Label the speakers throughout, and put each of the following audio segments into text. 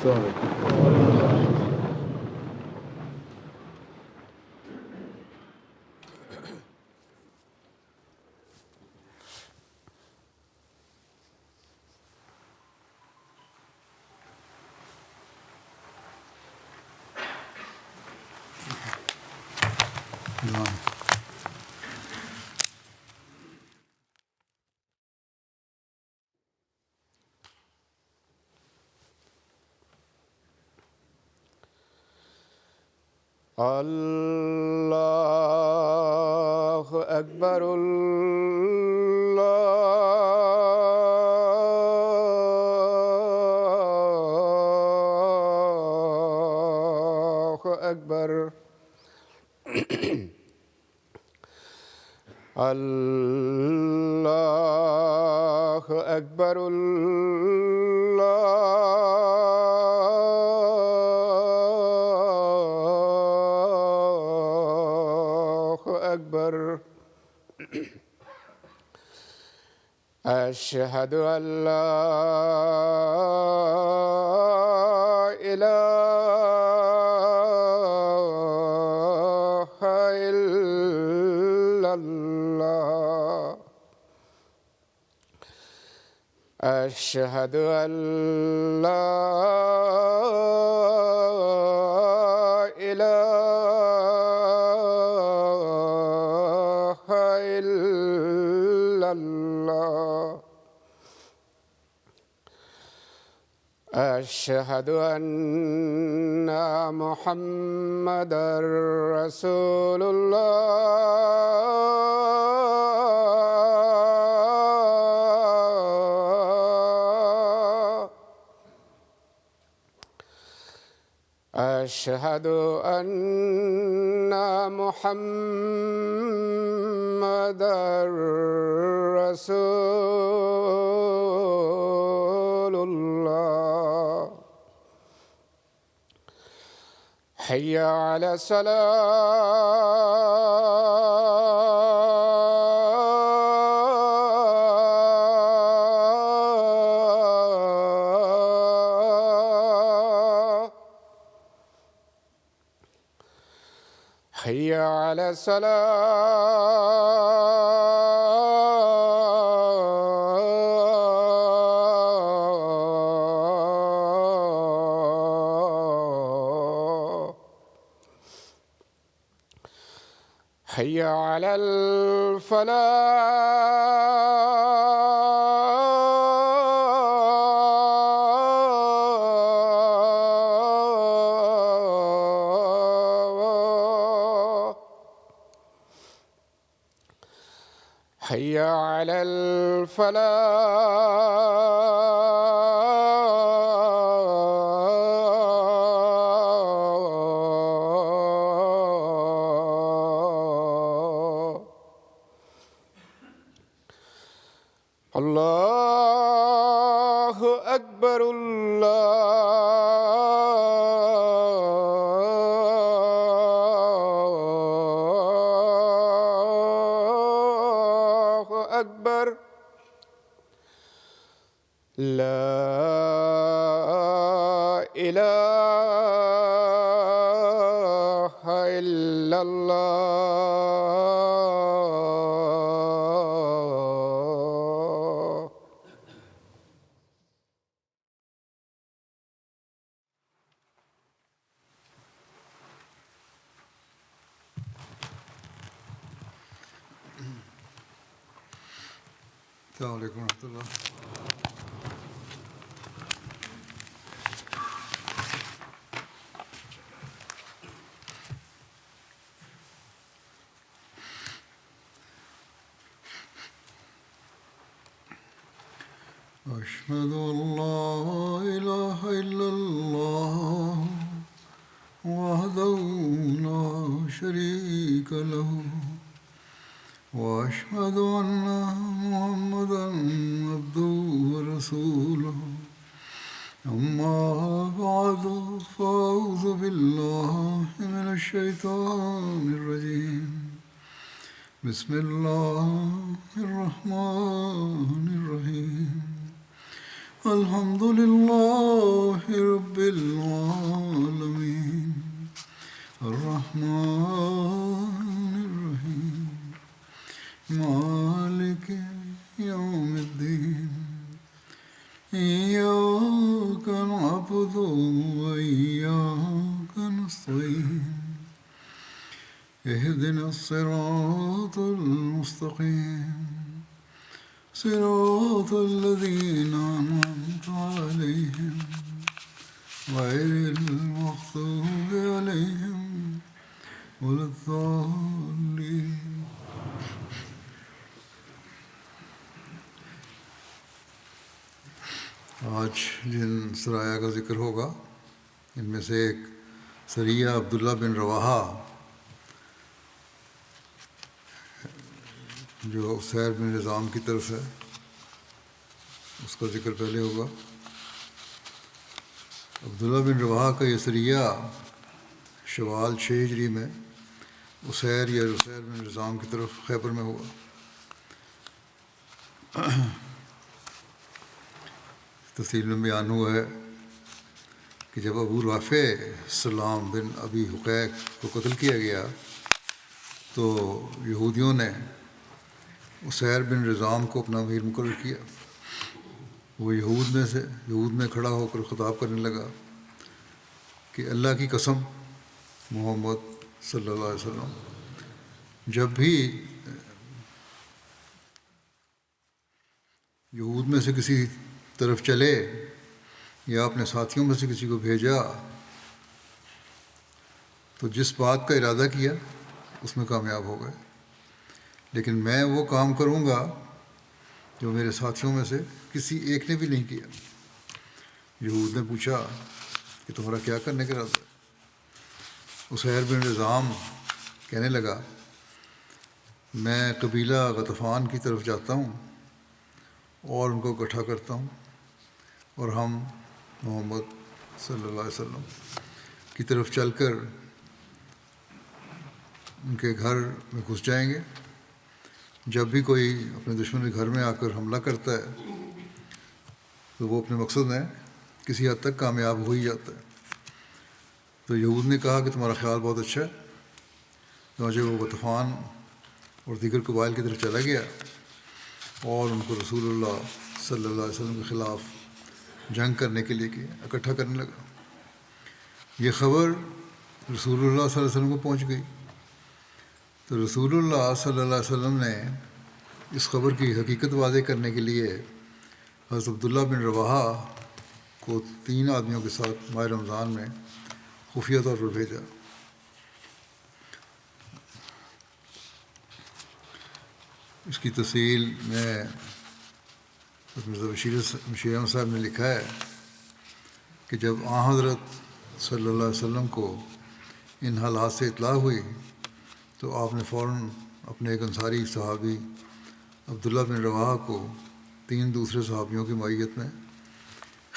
Speaker 1: السلام علیکم. اللہ اکبر. اللہ اکبر. اللہ اکبر. اللہ اکبر. اشہد ان لا الہ الا اللہ. اشہد ان لا الہ الا اللہ. اشہد ان محمدًا رسول اللہ. اشہد ان محمدًا رسول اللہ. حی علی الصلاۃ. حی علی الصلاۃ. حی علی الفلاح. حی علی الفلاح. اللہ اکبر. اللہ اکبر. لا الہ الا اللہ.
Speaker 2: السلام علیکم ورحمۃ اللہ. اشہد ان لا الہ الا اللہ وحدہ لا شریک لہ واشہد ان محمدًا عبدہ ورسولہ. اما بعد فاعوذ باللہ من الشیطان الرجیم. بسم اللہ الرحمن الرحیم. الحمد لله رب العالمين الرحمن الرحيم مالك يوم الدين إياك نعبد وإياك نستعين اهدنا الصراط المستقيم صراط الذين أنعمت عليهم غير المغضوب عليهم ولا الضالين. آج جن سرایہ کا ذکر ہوگا ان میں سے ایک سریہ عبداللہ بن رواحہ جو عسیر بن نظام کی طرف ہے، اس کا ذکر پہلے ہوگا. عبداللہ بن رواحہ کا یہ سریہ شوال 6 ہجری میں عسیر یا عسیر بن نظام کی طرف خیبر میں ہوا. تفصیل میں بیان ہوا ہے کہ جب ابو رافع سلام بن ابی حقیق کو قتل کیا گیا تو یہودیوں نے عسیر بن نظام کو اپنا امیر مقرر کیا. وہ یہود میں کھڑا ہو کر خطاب کرنے لگا کہ اللہ کی قسم محمد صلی اللہ علیہ وسلم جب بھی یہود میں سے کسی طرف چلے یا اپنے ساتھیوں میں سے کسی کو بھیجا تو جس بات کا ارادہ کیا اس میں کامیاب ہو گئے، لیکن میں وہ کام کروں گا جو میرے ساتھیوں میں سے کسی ایک نے بھی نہیں کیا. یہود نے پوچھا کہ تمہارا کیا کرنے کا ارادہ ہے؟ عسیر بن نظام کہنے لگا میں قبیلہ غطفان کی طرف جاتا ہوں اور ان کو اکٹھا کرتا ہوں اور ہم محمد صلی اللہ علیہ وسلم کی طرف چل کر ان کے گھر میں گھس جائیں گے. جب بھی کوئی اپنے دشمن کے گھر میں آ کر حملہ کرتا ہے تو وہ اپنے مقصد میں کسی حد تک کامیاب ہو ہی جاتا ہے. تو یہود نے کہا کہ تمہارا خیال بہت اچھا ہے. چنانچہ وہ غطفان اور دیگر قبائل کی طرف چلا گیا اور ان کو رسول اللہ صلی اللہ علیہ وسلم کے خلاف جنگ کرنے کے لیے اکٹھا کرنے لگا. یہ خبر رسول اللہ صلی اللہ علیہ وسلم کو پہنچ گئی تو رسول اللہ صلی اللہ علیہ وسلم نے اس خبر کی حقیقت واضح کرنے کے لیے حضرت عبداللہ بن رواحہ کو 3 آدمیوں کے ساتھ ماہ رمضان میں خفیہ طور پر بھیجا. اس کی تفصیل میں بشیر احمد صاحب نے لکھا ہے کہ جب حضرت صلی اللہ علیہ وسلم کو ان حالات سے اطلاع ہوئی تو آپ نے فوراً اپنے ایک انصاری صحابی عبداللہ بن رواحہ کو 3 دوسرے صحابیوں کی معیت میں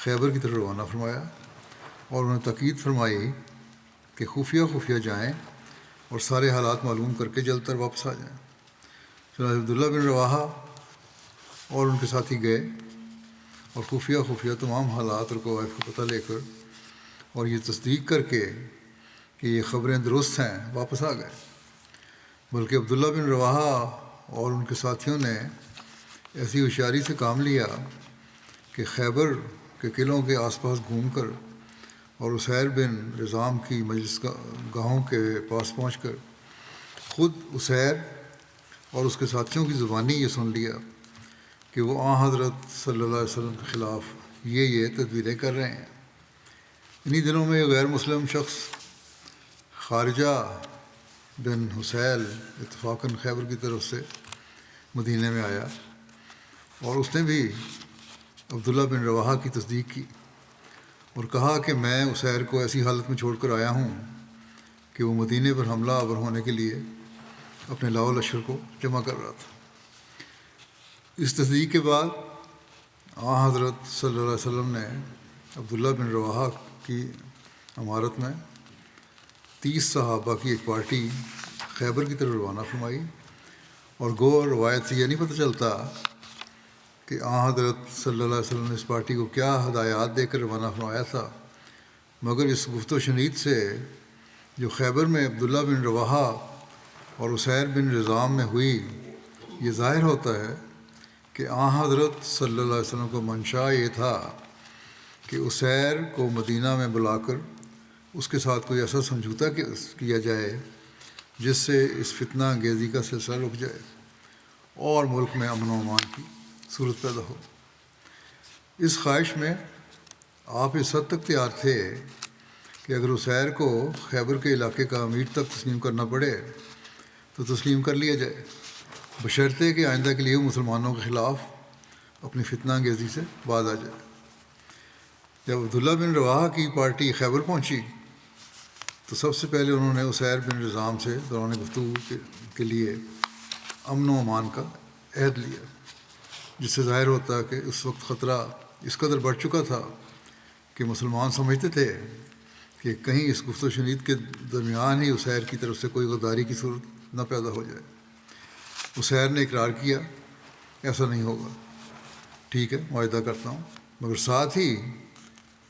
Speaker 2: خیبر کی طرف روانہ فرمایا اور انہیں تاکید فرمائی کہ خفیہ جائیں اور سارے حالات معلوم کر کے جلد تر واپس آ جائیں. چنانچہ عبداللہ بن رواحہ اور ان کے ساتھی گئے اور خفیہ تمام حالات اور قوائف کا پتہ لے کر اور یہ تصدیق کر کے کہ یہ خبریں درست ہیں واپس آ گئے. بلکہ عبداللہ بن رواحہ اور ان کے ساتھیوں نے ایسی ہوشیاری سے کام لیا کہ خیبر کے قلعوں کے آس پاس گھوم کر اور عسیر بن نظام کی مجلس گاہوں کے پاس پہنچ کر خود عسیر اور اس کے ساتھیوں کی زبانی یہ سن لیا کہ وہ حضرت صلی اللہ علیہ وسلم کے خلاف یہ تدبیریں کر رہے ہیں. انہی دنوں میں یہ غیر مسلم شخص خارجہ بن حسیل اتفاقاً خیبر کی طرف سے مدینہ میں آیا اور اس نے بھی عبداللہ بن رواحہ کی تصدیق کی اور کہا کہ میں عسیر کو ایسی حالت میں چھوڑ کر آیا ہوں کہ وہ مدینے پر حملہ آور ہونے کے لیے اپنے لاؤ لشکر کو جمع کر رہا تھا. اس تصدیق کے بعد حضرت صلی اللہ علیہ وسلم نے عبداللہ بن رواحہ کی امارت میں 30 صحابہ کی ایک پارٹی خیبر کی طرف روانہ فرمائی اور روایت سے یہ نہیں پتہ چلتا کہ حضرت صلی اللہ علیہ وسلم نے اس پارٹی کو کیا ہدایات دے کر روانہ فرمایا تھا، مگر اس گفت و شنید سے جو خیبر میں عبداللہ بن رواحہ اور عسیر بن رضام میں ہوئی، یہ ظاہر ہوتا ہے کہ حضرت صلی اللہ علیہ وسلم کو منشا یہ تھا کہ عسیر کو مدینہ میں بلا کر اس کے ساتھ کوئی ایسا سمجھوتا کیا جائے جس سے اس فتنہ انگیزی کا سلسلہ رک جائے اور ملک میں امن و امان کی صورت پیدا ہو۔ اس خواہش میں آپ اس حد تک تیار تھے کہ اگر عسیر کو خیبر کے علاقے کا امیر تک تسلیم کرنا پڑے تو تسلیم کر لیا جائے، بشرطے کہ آئندہ کے لیے مسلمانوں کے خلاف اپنی فتنہ انگیزی سے باز آ جائے۔ جب عبداللہ بن رواحہ کی پارٹی خیبر پہنچی تو سب سے پہلے انہوں نے عسیر بن رضام سے دوران گفتگو کے لیے امن و امان کا عہد لیا، جس سے ظاہر ہوتا ہے کہ اس وقت خطرہ اس قدر بڑھ چکا تھا کہ مسلمان سمجھتے تھے کہ کہیں اس گفت و شنید کے درمیان ہی عسیر کی طرف سے کوئی غداری کی صورت نہ پیدا ہو جائے۔ عسیر نے اقرار کیا ایسا نہیں ہوگا، ٹھیک ہے معاہدہ کرتا ہوں، مگر ساتھ ہی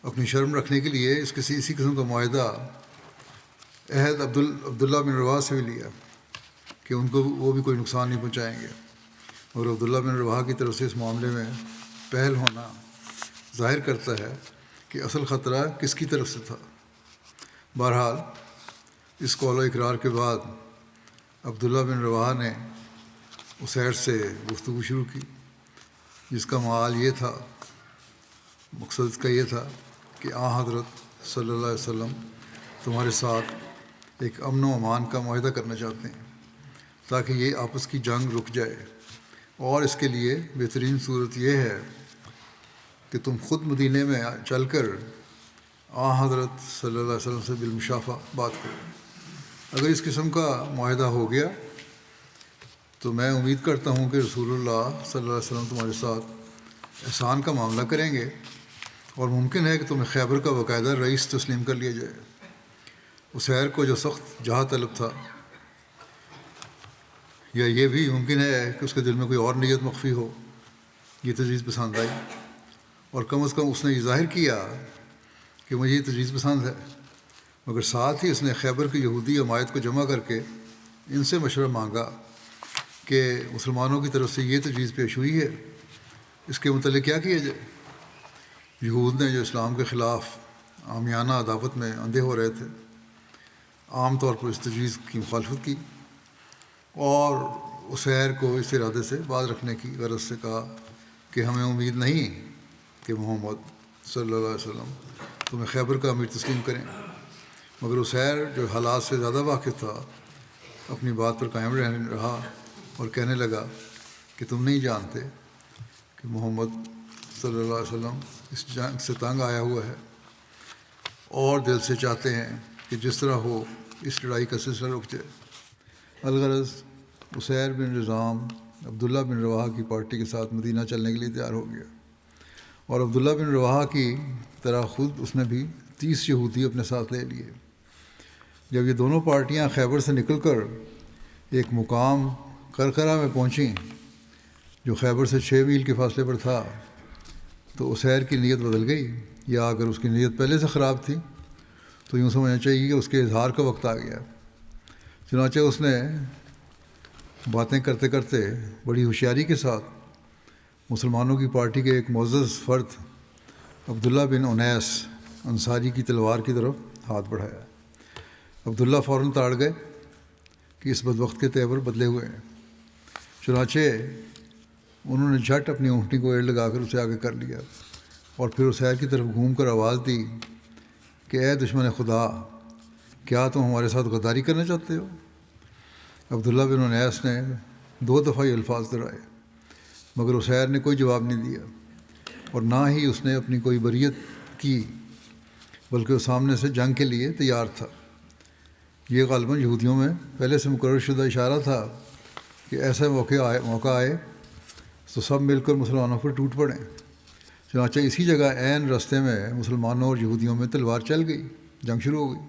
Speaker 2: اپنی شرم رکھنے کے لیے اسی قسم کا معاہدہ عہد عبداللہ بن رواحہ سے بھی لیا کہ ان کو وہ بھی کوئی نقصان نہیں پہنچائیں گے، اور عبداللہ بن رواحہ کی طرف سے اس معاملے میں پہل ہونا ظاہر کرتا ہے کہ اصل خطرہ کس کی طرف سے تھا۔ بہرحال اس قول و اقرار کے بعد عبداللہ بن رواحہ نے عسیر سے گفتگو شروع کی، جس کا معال یہ تھا، مقصد اس کا یہ تھا کہ حضرت صلی اللہ علیہ وسلم تمہارے ساتھ ایک امن و امان کا معاہدہ کرنا چاہتے ہیں تاکہ یہ آپس کی جنگ رک جائے، اور اس کے لیے بہترین صورت یہ ہے کہ تم خود مدینے میں چل کر حضرت صلی اللہ علیہ وسلم سے بالمشافہ بات کرو۔ اگر اس قسم کا معاہدہ ہو گیا تو میں امید کرتا ہوں کہ رسول اللہ صلی اللہ علیہ وسلم تمہارے ساتھ احسان کا معاملہ کریں گے، اور ممکن ہے کہ تمہیں خیبر کا باقاعدہ رئیس تسلیم کر لیا جائے۔ عسیر کو جو سخت جہاد طلب تھا، یا یہ بھی ممکن ہے کہ اس کے دل میں کوئی اور نیت مخفی ہو، یہ تجویز پسند آئی، اور کم از کم اس نے یہ ظاہر کیا کہ مجھے یہ تجویز پسند ہے، مگر ساتھ ہی اس نے خیبر کے یہودی عمائد کو جمع کر کے ان سے مشورہ مانگا کہ مسلمانوں کی طرف سے یہ تجویز پیش ہوئی ہے، اس کے متعلق کیا کیا جائے۔ یہود نے جو اسلام کے خلاف عامیانہ عداوت میں اندھے ہو رہے تھے، عام طور پر اس تجویز کی مخالفت کی، اور عسیر کو اس ارادے سے باز رکھنے کی غرض سے کہا کہ ہمیں امید نہیں کہ محمد صلی اللہ علیہ وسلم تمہیں خیبر کا امیر تسلیم کریں۔ مگر عسیر جو حالات سے زیادہ واقف تھا اپنی بات پر قائم رہا اور کہنے لگا کہ تم نہیں جانتے کہ محمد صلی اللہ علیہ وسلم اس جنگ سے تنگ آیا ہوا ہے اور دل سے چاہتے ہیں کہ جس طرح ہو اس لڑائی کا سلسلہ رک جائے۔ الغرض عسیر بن رضام عبداللہ بن رواحہ کی پارٹی کے ساتھ مدینہ چلنے کے لیے تیار ہو گیا، اور عبداللہ بن رواحہ کی طرح خود اس نے بھی 30 یہودی اپنے ساتھ لے لیے۔ جب یہ دونوں پارٹیاں خیبر سے نکل کر ایک مقام کرکرہ میں پہنچیں جو خیبر سے 6 میل کے فاصلے پر تھا، تو عسیر کی نیت بدل گئی، یا اگر اس کی نیت پہلے سے خراب تھی تو یوں سمجھنا چاہیے کہ اس کے اظہار کا وقت آ گیا۔ چنانچہ اس نے باتیں کرتے کرتے بڑی ہوشیاری کے ساتھ مسلمانوں کی پارٹی کے ایک معزز فرد عبداللہ بن انیس انصاری کی تلوار کی طرف ہاتھ بڑھایا۔ عبداللہ فوراً تاڑ گئے کہ اس بدبخت کے تیور بدلے ہوئے ہیں، چنانچہ انہوں نے جھٹ اپنی اونٹنی کو ایڑ لگا کر اسے آگے کر لیا، اور پھر عسیر کی طرف گھوم کر آواز دی کہ اے دشمن خدا، کیا تم ہمارے ساتھ غداری کرنا چاہتے ہو؟ عبداللہ بن انیس نے 2 دفعہ یہ الفاظ دہرائے، مگر عسیر نے کوئی جواب نہیں دیا، اور نہ ہی اس نے اپنی کوئی بریت کی، بلکہ وہ سامنے سے جنگ کے لیے تیار تھا۔ یہ غالباً یہودیوں میں پہلے سے مقرر شدہ اشارہ تھا کہ ایسا موقع آئے تو سب مل کر مسلمانوں پر ٹوٹ پڑیں۔ چنانچہ اسی جگہ عین رستے میں مسلمانوں اور یہودیوں میں تلوار چل گئی، جنگ شروع ہو گئی،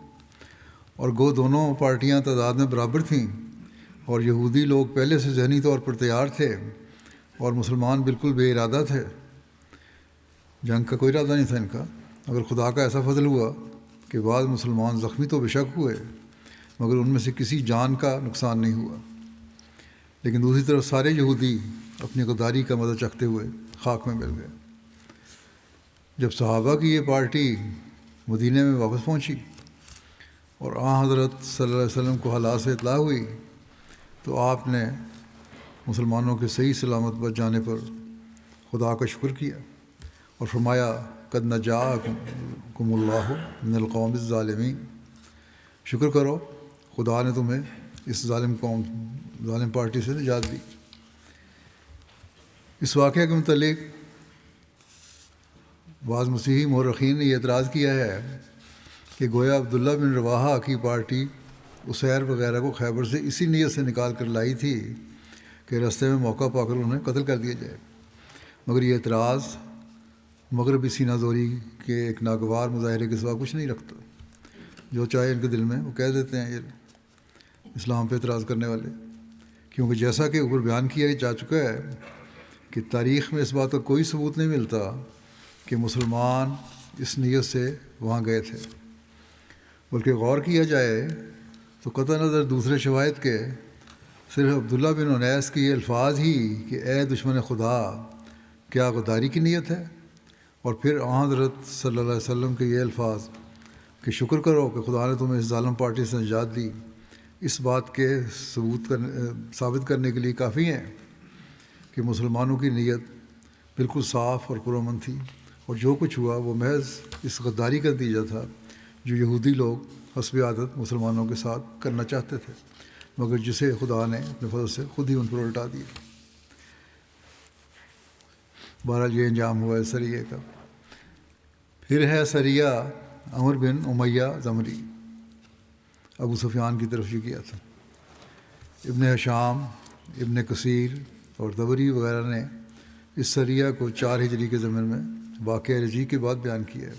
Speaker 2: اور گو دونوں پارٹیاں تعداد میں برابر تھیں اور یہودی لوگ پہلے سے ذہنی طور پر تیار تھے، اور مسلمان بالکل بے ارادہ تھے، جنگ کا کوئی ارادہ نہیں تھا ان کا، مگر خدا کا ایسا فضل ہوا کہ بعض مسلمان زخمی تو بے شک ہوئے مگر ان میں سے کسی جان کا نقصان نہیں ہوا، لیکن دوسری طرف سارے یہودی اپنی غداری کا مزہ چکھتے ہوئے خاک میں مل گئے۔ جب صحابہ کی یہ پارٹی مدینہ میں واپس پہنچی اور حضرت صلی اللہ علیہ وسلم کو حالات سے اطلاع ہوئی تو آپ نے مسلمانوں کے صحیح سلامت بچ جانے پر خدا کا شکر کیا اور فرمایا قد نجاکم اللہ من القوم الظالمین، شکر کرو خدا نے تمہیں اس ظالم پارٹی سے نجات دی۔ اس واقعہ کے متعلق بعض مسیحی مورخین نے یہ اعتراض کیا ہے کہ گویا عبداللہ بن رواحہ کی پارٹی اسیر وغیرہ کو خیبر سے اسی نیت سے نکال کر لائی تھی کہ راستے میں موقع پا کر انہیں قتل کر دیا جائے، مگر یہ اعتراض مغربی سینہ زوری کے ایک ناگوار مظاہرے کے سوا کچھ نہیں رکھتا، جو چاہے ان کے دل میں وہ کہہ دیتے ہیں یہ اسلام پہ اعتراض کرنے والے، کیونکہ جیسا کہ اوپر بیان کیا جا چکا ہے کہ تاریخ میں اس بات کا کوئی ثبوت نہیں ملتا کہ مسلمان اس نیت سے وہاں گئے تھے، بلکہ غور کیا جائے تو قطع نظر دوسرے شواہد کے صرف عبداللہ بن انیس کی یہ الفاظ ہی کہ اے دشمن خدا کیا غداری کی نیت ہے، اور پھر حضرت صلی اللہ علیہ وسلم کے یہ الفاظ کہ شکر کرو کہ خدا نے تمہیں اس ظالم پارٹی سے نجات دی، اس بات کے ثابت کرنے کے لیے کافی ہیں کہ مسلمانوں کی نیت بالکل صاف اور پرامن تھی، اور جو کچھ ہوا وہ محض اس غداری کا نتیجہ تھا جو یہودی لوگ حسب عادت مسلمانوں کے ساتھ کرنا چاہتے تھے، مگر جسے خدا نے اپنے فضل سے خود ہی ان پر الٹا دیا۔ بہرحال یہ انجام ہوا ہے سریہ کا۔ پھر ہے سریہ عمر بن امیہ زمری، ابو سفیان کی طرف یہ کیا تھا۔ ابن ہشام، ابن کثیر اور طبری وغیرہ نے اس سریہ کو 4 ہجری کے ضمن میں واقعہ رجیع کے بعد بیان کیا ہے،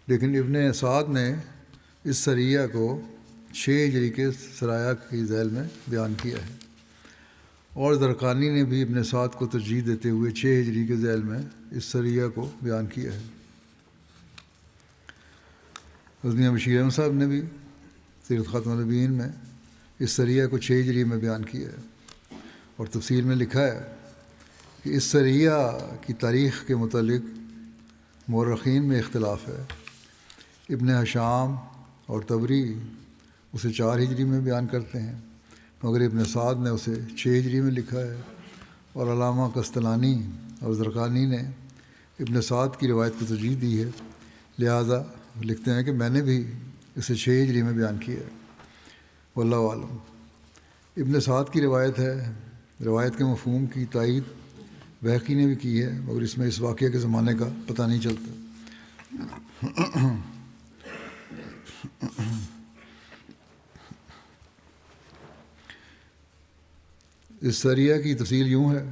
Speaker 2: لیکن ابن سعد نے اس سریہ کو 6 ہجری کے سرایہ کی ذیل میں بیان کیا ہے، اور زرقانی نے بھی ابن سعد کو ترجیح دیتے ہوئے 6 ہجری کے ذیل میں اس سریہ کو بیان کیا ہے۔ غزنی بشیر احمد صاحب نے بھی سیرت خاتم النبیین میں اس سریہ کو 6 ہجری میں بیان کیا ہے، اور تفصیل میں لکھا ہے کہ اس سریہ کی تاریخ کے متعلق مورخین میں اختلاف ہے۔ ابن ہشام اور طبری اسے 4 ہجری میں بیان کرتے ہیں، مگر ابن سعد نے اسے 6 ہجری میں لکھا ہے، اور علامہ قسطلانی اور زرقانی نے ابن سعد کی روایت کو ترجیح دی ہے، لہذا لکھتے ہیں کہ میں نے بھی اسے 6 ہجری میں بیان کیا ہے، واللہ عالم۔ ابن سعد کی روایت ہے، روایت کے مفہوم کی تائید بہقی نے بھی کی ہے، مگر اس میں اس واقعے کے زمانے کا پتہ نہیں چلتا۔ اس سریہ کی تفصیل یوں ہے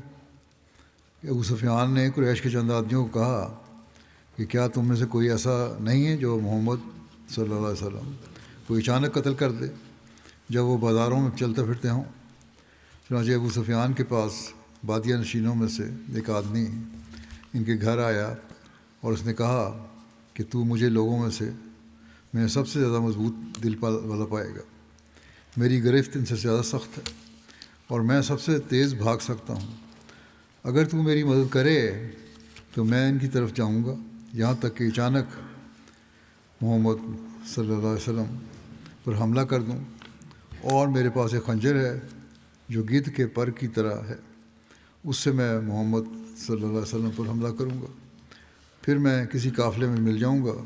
Speaker 2: کہ ابو سفیان نے قریش کے چند آدمیوں کو کہا کہ کیا تم میں سے کوئی ایسا نہیں ہے جو محمد صلی اللہ علیہ وسلم کو اچانک قتل کر دے جب وہ بازاروں میں چلتے پھرتے ہوں؟ چنانچہ ابو سفیان کے پاس بادیہ نشینوں میں سے ایک آدمی ان کے گھر آیا اور اس نے کہا کہ تو مجھے لوگوں میں سے سب سے زیادہ مضبوط دل والا پائے گا، میری گرفت ان سے زیادہ سخت ہے اور میں سب سے تیز بھاگ سکتا ہوں، اگر تو میری مدد کرے تو میں ان کی طرف جاؤں گا یہاں تک کہ اچانک محمد صلی اللہ علیہ وسلم پر حملہ کر دوں، اور میرے پاس ایک خنجر ہے جو گدھ کے پر کی طرح ہے، اس سے میں محمد صلی اللہ علیہ وسلم پر حملہ کروں گا، پھر میں کسی قافلے میں مل جاؤں گا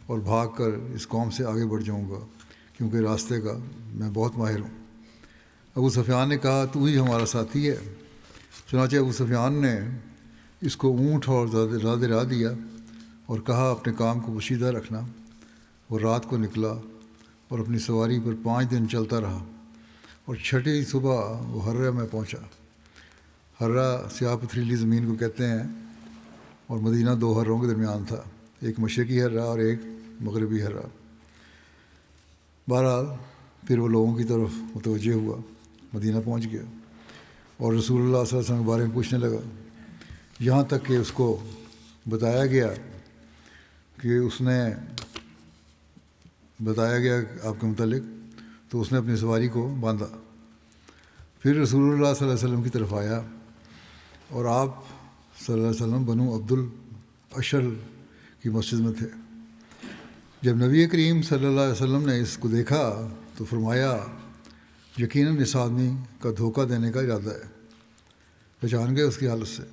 Speaker 2: اور بھاگ کر اس قوم سے آگے بڑھ جاؤں گا، کیونکہ راستے کا میں بہت ماہر ہوں۔ ابو سفیان نے کہا تو ہی ہمارا ساتھی ہے۔ چنانچہ ابو سفیان نے اس کو اونٹ اور زیادہ راہ دیا اور کہا اپنے کام کو پوشیدہ رکھنا۔ وہ رات کو نکلا اور اپنی سواری پر 5 دن چلتا رہا، اور 6ٹی صبح وہ ہرہ میں پہنچا۔ ہرہ سیاہ پتھریلی زمین کو کہتے ہیں، اور مدینہ 2 ہروں کے درمیان تھا، ایک مشرقی ہرہ اور ایک مغربی ہرہ۔ بہرحال پھر وہ لوگوں کی طرف متوجہ ہوا، مدینہ پہنچ گیا۔ اور رسول اللہ صلی اللہ علیہ وسلم کے بارے میں پوچھنے لگا، یہاں تک کہ اس کو بتایا گیا آپ کے متعلق، تو اس نے اپنی سواری کو باندھا۔ پھر رسول اللہ صلی اللہ علیہ وسلم کی طرف آیا اور آپ صلی اللہ علیہ وسلم بنو عبد الاشر کی مسجد میں تھے۔ جب نبی کریم صلی اللہ علیہ وسلم نے اس کو دیکھا تو فرمایا، یقیناً اس آدمی کا دھوکہ دینے کا ارادہ ہے، پہچان گئے اس کی حالت سے،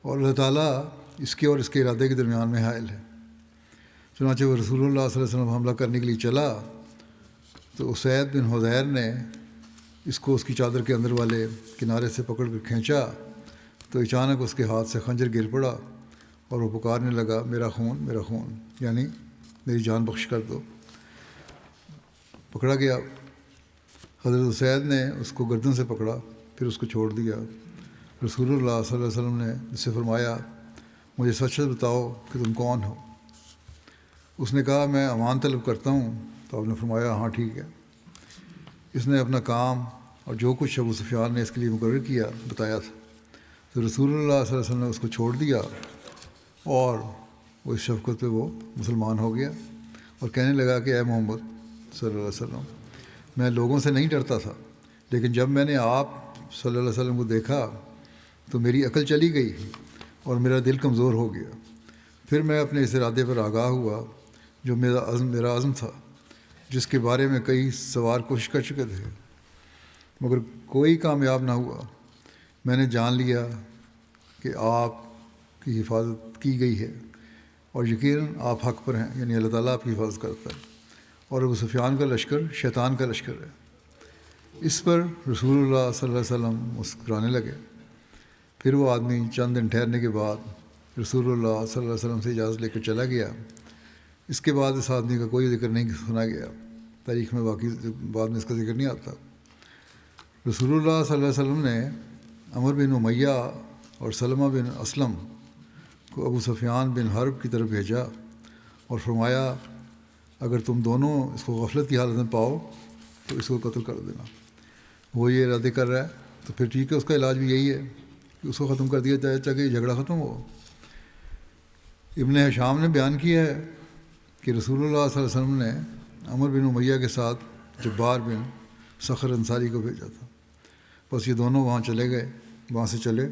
Speaker 2: اور اللہ تعالیٰ اس کے اور اس کے ارادے کے درمیان میں حائل ہے۔ چنانچہ وہ رسول اللہ صلی اللہ علیہ وسلم حملہ کرنے کے لیے چلا تو اسید بن حضیر نے اس کو اس کی چادر کے اندر والے کنارے سے پکڑ کر کھینچا تو اچانک اس کے ہاتھ سے خنجر گر پڑا اور وہ پکارنے لگا، میرا خون، میرا خون، یعنی میری جان بخش کر دو۔ پکڑا گیا۔ حضرت اسید نے اس کو گردن سے پکڑا، پھر اس کو چھوڑ دیا۔ رسول اللہ صلی اللہ علیہ وسلم نے اس سے فرمایا، مجھے سچ سچ بتاؤ کہ تم کون ہو؟ اس نے کہا، میں امان طلب کرتا ہوں۔ تو آپ نے فرمایا، ہاں ٹھیک ہے۔ اس نے اپنا کام اور جو کچھ ابو سفیان نے اس کے لیے مقرر کیا بتایا تھا۔ تو رسول اللہ صلی اللہ علیہ وسلم نے اس کو چھوڑ دیا اور وہ اس شفقت پہ وہ مسلمان ہو گیا اور کہنے لگا کہ اے محمد صلی اللہ علیہ وسلم، میں لوگوں سے نہیں ڈرتا تھا، لیکن جب میں نے آپ صلی اللہ علیہ وسلم کو دیکھا تو میری عقل چلی گئی اور میرا دل کمزور ہو گیا۔ پھر میں اپنے اس ارادے پر آگاہ ہوا جو میرا عزم تھا، جس کے بارے میں کئی سوار کوشش کر چکے تھے مگر کوئی کامیاب نہ ہوا۔ میں نے جان لیا کہ آپ کی حفاظت کی گئی ہے اور یقیناً آپ حق پر ہیں، یعنی اللہ تعالیٰ آپ کی حفاظت کرتا ہے، اور ابو سفیان کا لشکر شیطان کا لشکر ہے۔ اس پر رسول اللہ صلی اللہ علیہ وسلم مسکرانے لگے۔ پھر وہ آدمی چند دن ٹھہرنے کے بعد رسول اللہ صلی اللہ علیہ وسلم سے اجازت لے کر چلا گیا۔ اس کے بعد اس آدمی کا کوئی ذکر نہیں سنا گیا، تاریخ میں باقی بعد میں اس کا ذکر نہیں آتا۔ رسول اللہ صلی اللہ علیہ وسلم نے عمر بن امیہ اور سلمہ بن اسلم کو ابو سفیان بن حرب کی طرف بھیجا اور فرمایا، اگر تم دونوں اس کو غفلت کی حالت میں پاؤ تو اس کو قتل کر دینا۔ وہ یہ ارادے کر رہا ہے تو پھر ٹھیک ہے، اس کا علاج بھی یہی ہے کہ اس کو ختم کر دیا جائے تاکہ یہ جھگڑا ختم ہو۔ ابن ہشام نے بیان کیا ہے کہ رسول اللہ صلی اللہ علیہ وسلم نے عمر بن امیہ کے ساتھ جبار بن صخر انصاری کو بھیجا تھا۔ بس یہ دونوں وہاں سے چلے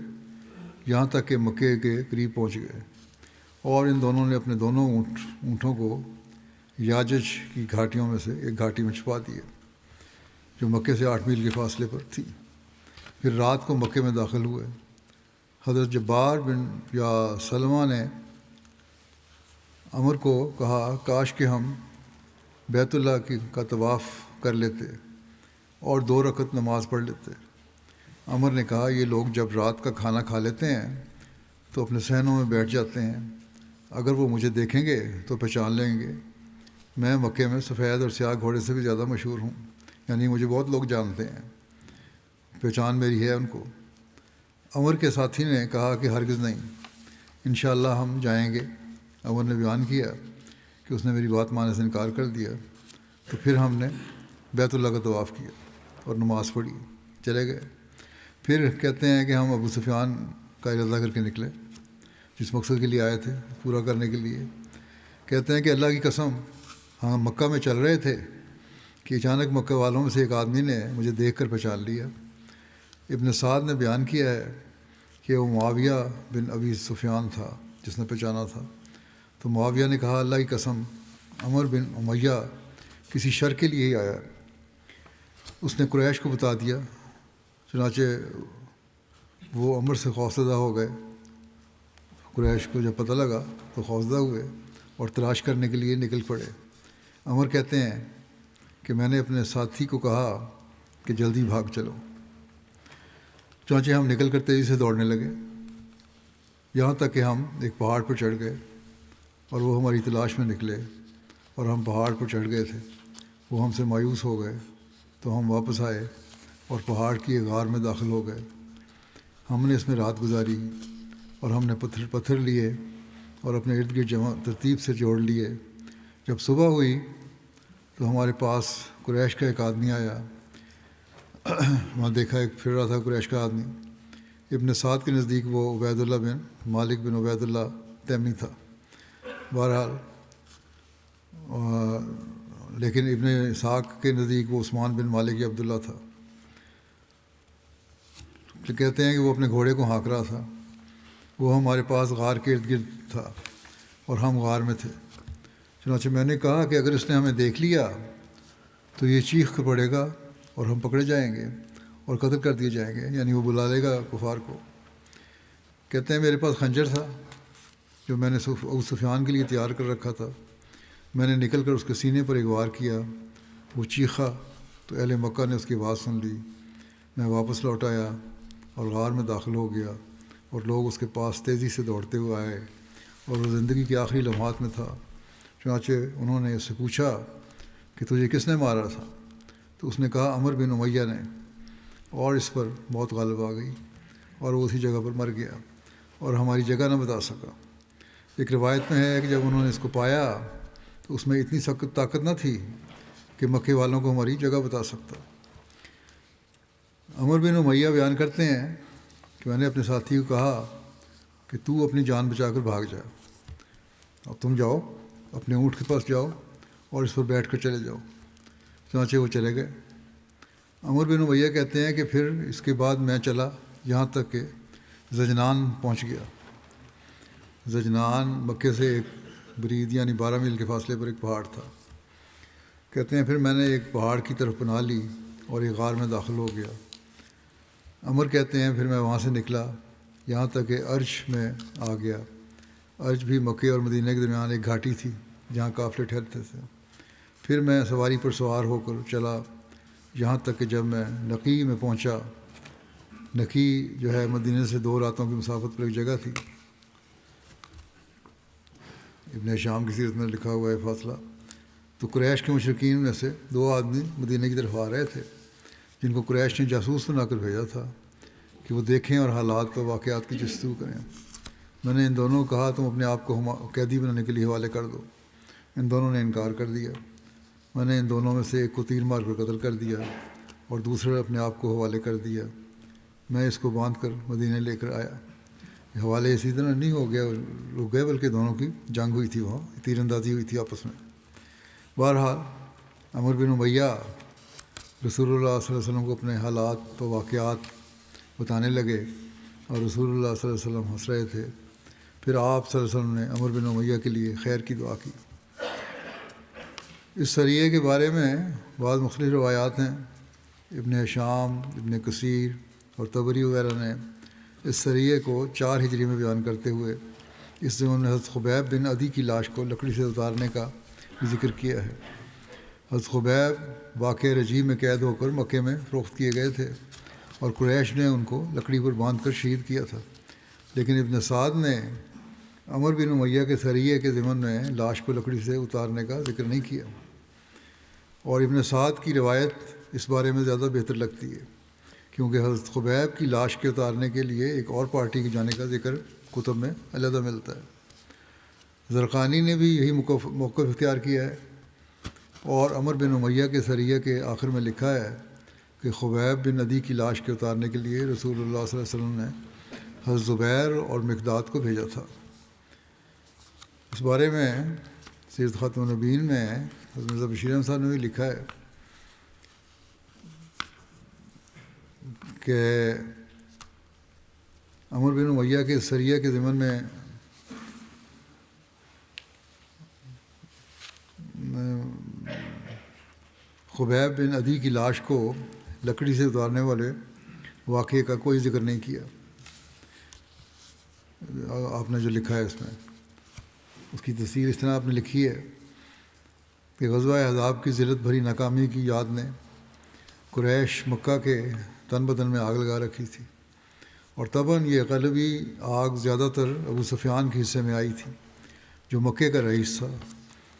Speaker 2: یہاں تک کہ مکے کے قریب پہنچ گئے، اور ان دونوں نے اپنے دونوں اونٹوں کو یاجج کی گھاٹیوں میں سے ایک گھاٹی میں چھپا دیے جو مکے سے 8 میل کے فاصلے پر تھی۔ پھر رات کو مکے میں داخل ہوئے۔ حضرت جبار بن یا سلمہ نے عمر کو کہا، کاش کہ ہم بیت اللہ کا طواف کر لیتے اور 2 رکعت نماز پڑھ لیتے۔ عمر نے کہا، یہ لوگ جب رات کا کھانا کھا لیتے ہیں تو اپنے صحنوں میں بیٹھ جاتے ہیں، اگر وہ مجھے دیکھیں گے تو پہچان لیں گے۔ میں مکے میں سفید اور سیاہ گھوڑے سے بھی زیادہ مشہور ہوں، یعنی مجھے بہت لوگ جانتے ہیں، پہچان میری ہے ان کو۔ عمر کے ساتھی نے کہا کہ ہرگز نہیں، انشاءاللہ ہم جائیں گے۔ عمر نے بیان کیا کہ اس نے میری بات ماننے سے انکار کر دیا۔ تو پھر ہم نے بیت اللہ کا طواف کیا اور نماز پڑھی، چلے گئے۔ پھر کہتے ہیں کہ ہم ابو سفیان کا ارادہ کر کے نکلے، جس مقصد کے لیے آئے تھے پورا کرنے کے لیے۔ کہتے ہیں کہ اللہ کی قسم، ہم مکہ میں چل رہے تھے کہ اچانک مکہ والوں میں سے ایک آدمی نے مجھے دیکھ کر پہچان لیا۔ ابن سعد نے بیان کیا ہے کہ وہ معاویہ بن ابی سفیان تھا جس نے پہچانا تھا۔ تو معاویہ نے کہا، اللہ کی قسم، عمر بن امیہ کسی شر کے لیے ہی آیا۔ اس نے قریش کو بتا دیا، چنانچہ وہ عمر سے خوفزدہ ہو گئے۔ قریش کو جب پتہ لگا تو خوفزدہ ہوئے اور تلاش کرنے کے لیے نکل پڑے۔ عمر کہتے ہیں کہ میں نے اپنے ساتھی کو کہا کہ جلدی بھاگ چلو، چنانچہ ہم نکل کر تیزی سے دوڑنے لگے، یہاں تک کہ ہم ایک پہاڑ پر چڑھ گئے اور وہ ہماری تلاش میں نکلے اور ہم پہاڑ پر چڑھ گئے تھے۔ وہ ہم سے مایوس ہو گئے تو ہم واپس آئے اور پہاڑ کی ایک غار میں داخل ہو گئے۔ ہم نے اس میں رات گزاری اور ہم نے پتھر لیے اور اپنے ارد گرد جمع ترتیب سے جوڑ لیے۔ جب صبح ہوئی تو ہمارے پاس قریش کا ایک آدمی آیا۔ وہاں دیکھا ایک پھر رہا تھا قریش کا آدمی. ابن سعد کے نزدیک وہ عبید اللہ بن مالک بن عبید اللہ تیمی تھا. بہرحال لیکن ابن اسحاق کے نزدیک وہ عثمان بن مالک عبداللہ تھا. کہتے ہیں کہ وہ اپنے گھوڑے کو ہانک رہا تھا. وہ ہمارے پاس غار کے ارد گرد تھا اور ہم غار میں تھے. چنانچہ میں نے کہا کہ اگر اس نے ہمیں دیکھ لیا تو یہ چیخ کر پڑے گا اور ہم پکڑے جائیں گے اور قتل کر دیے جائیں گے، یعنی وہ بلا لے گا کفار کو. کہتے ہیں میرے پاس خنجر تھا جو میں نے ابو سفیان کے لیے تیار کر رکھا تھا. میں نے نکل کر اس کے سینے پر ایک وار کیا. وہ چیخا تو اہل مکہ نے اس کی آواز سن لی. میں واپس لوٹ آیا اور غار میں داخل ہو گیا اور لوگ اس کے پاس تیزی سے دوڑتے ہوئے آئے اور وہ زندگی کے آخری لمحات میں تھا. چنانچہ انہوں نے اس سے پوچھا کہ تجھے کس نے مارا تھا؟ تو اس نے کہا عمر بن امیہ نے، اور اس پر بہت غالب آ گئی اور وہ اسی جگہ پر مر گیا اور ہماری جگہ نہ بتا سکا. ایک روایت میں ہے کہ جب انہوں نے اس کو پایا تو اس میں اتنی سخت طاقت نہ تھی کہ مکے والوں کو ہماری جگہ بتا سکتا. عمر بن امیہ بیان کرتے ہیں کہ میں نے اپنے ساتھی کو کہا کہ تو اپنی جان بچا کر بھاگ جا. اب تم جاؤ اپنے اونٹ کے پاس جاؤ اور اس پر بیٹھ کر چلے جاؤ. چنانچہ وہ چلے گئے. عمر بن امیہ کہتے ہیں کہ پھر اس کے بعد میں چلا یہاں تک کہ زجنان پہنچ گیا. زجنان مکے سے ایک برید یعنی 12 میل کے فاصلے پر ایک پہاڑ تھا. کہتے ہیں پھر میں نے ایک پہاڑ کی طرف پناہ لی اور ایک غار میں داخل ہو گیا. عمر کہتے ہیں پھر میں وہاں سے نکلا یہاں تک کہ ارج میں آ گیا. ارج بھی مکے اور مدینہ کے درمیان ایک گھاٹی تھی جہاں قافلے ٹھہرتے تھے. پھر میں سواری پر سوار ہو کر چلا یہاں تک کہ جب میں نقی میں پہنچا. نقی جو ہے مدینہ سے 2 راتوں کی مسافت پر ایک جگہ تھی. ابن شام کی سیرت میں لکھا ہوا ہے فاصلہ. تو قریش کے مشرکین میں سے 2 آدمی مدینہ کی طرف آ رہے تھے جن کو قریش نے جاسوس بنا کر بھیجا تھا کہ وہ دیکھیں اور حالات و واقعات کی جستجو کریں. میں نے ان دونوں کو کہا تم اپنے آپ کو قیدی بنانے کے لیے حوالے کر دو. ان دونوں نے انکار کر دیا. میں نے ان دونوں میں سے ایک کو تیر مار کر قتل کر دیا اور دوسرے اپنے آپ کو حوالے کر دیا. میں اس کو باندھ کر مدینہ لے کر آیا. حوالے اسی طرح نہیں ہو گیا رک گئے بلکہ دونوں کی جنگ ہوئی تھی، وہاں تیر اندازی ہوئی تھی آپس میں. بہرحال عمر بن امیہ رسول اللہ صلی اللہ علیہ وسلم کو اپنے حالات و واقعات بتانے لگے اور رسول اللہ صلی اللہ علیہ وسلم ہنس رہے تھے. پھر آپ صلی اللہ علیہ وسلم نے عمر بن امیہ کے لیے خیر کی دعا کی. اس سریے کے بارے میں بعض مختلف روایات ہیں. ابن شام، ابن کثیر اور طبری وغیرہ نے اس سریے کو 4 ہجری میں بیان کرتے ہوئے اس زمانے میں حضرت خبیب بن عدی کی لاش کو لکڑی سے اتارنے کا ذکر کیا ہے. حضرت خبیب واقع رجیع میں قید ہو کر مکے میں فروخت کیے گئے تھے اور قریش نے ان کو لکڑی پر باندھ کر شہید کیا تھا. لیکن ابن سعد نے عمر بن امیہ کے سریے کے ضمن میں لاش کو لکڑی سے اتارنے کا ذکر نہیں کیا. اور ابن سعد کی روایت اس بارے میں زیادہ بہتر لگتی ہے کیونکہ حضرت خبیب کی لاش کے اتارنے کے لیے ایک اور پارٹی کے جانے کا ذکر کتب میں علیحدہ ملتا ہے. زرقانی نے بھی یہی موقف اختیار کیا ہے اور عمر بن امیہ کے سریہ کے آخر میں لکھا ہے کہ خبیب بن عدی کی لاش کے اتارنے کے لیے رسول اللہ صلی اللہ علیہ وسلم نے حضرت زبیر اور مقداد کو بھیجا تھا. اس بارے میں سیرت خاتم النبیین میں حضرت مرزا بشیر احمد صاحب نے بھی لکھا ہے کہ عمر بن امیہ کے سریہ کے ضمن میں خبیب بن عدی کی لاش کو لکڑی سے اتارنے والے واقعے کا کوئی ذکر نہیں کیا. آپ نے جو لکھا ہے اس میں اس کی تفصیل اس طرح آپ نے لکھی ہے کہ غزوہ احزاب کی ذلت بھری ناکامی کی یاد نے قریش مکہ کے تن بدن میں آگ لگا رکھی تھی اور طبعاً یہ غلبی آگ زیادہ تر ابو سفیان کے حصے میں آئی تھی جو مکے کا رئیس تھا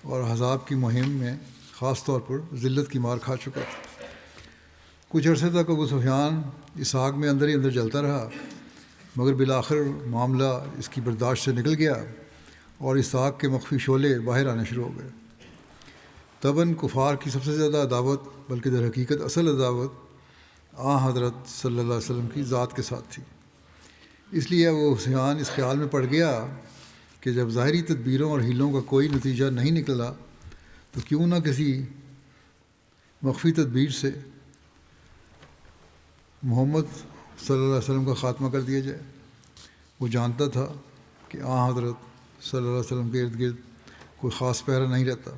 Speaker 2: اور احزاب کی مہم میں خاص طور پر ذلت کی مار کھا چکا تھا. کچھ عرصے تک ابو سفیان اس آگ میں اندر ہی اندر جلتا رہا مگر بالآخر معاملہ اس کی برداشت سے نکل گیا اور اس آگ کے مخفی شعلے باہر آنے شروع ہو گئے. طبعاً کفار کی سب سے زیادہ عداوت بلکہ در حقیقت اصل عداوت حضرت صلی اللہ علیہ وسلم کی ذات کے ساتھ تھی۔ اس لیے ابو سفیان اس خیال میں پڑ گیا کہ جب ظاہری تدبیروں اور ہیلوں کا کوئی نتیجہ نہیں نکلا تو کیوں نہ کسی مخفی تدبیر سے محمد صلی اللہ علیہ وسلم کا خاتمہ کر دیا جائے۔ وہ جانتا تھا کہ حضرت صلی اللہ علیہ وسلم کے ارد گرد کوئی خاص پہرا نہیں رہتا،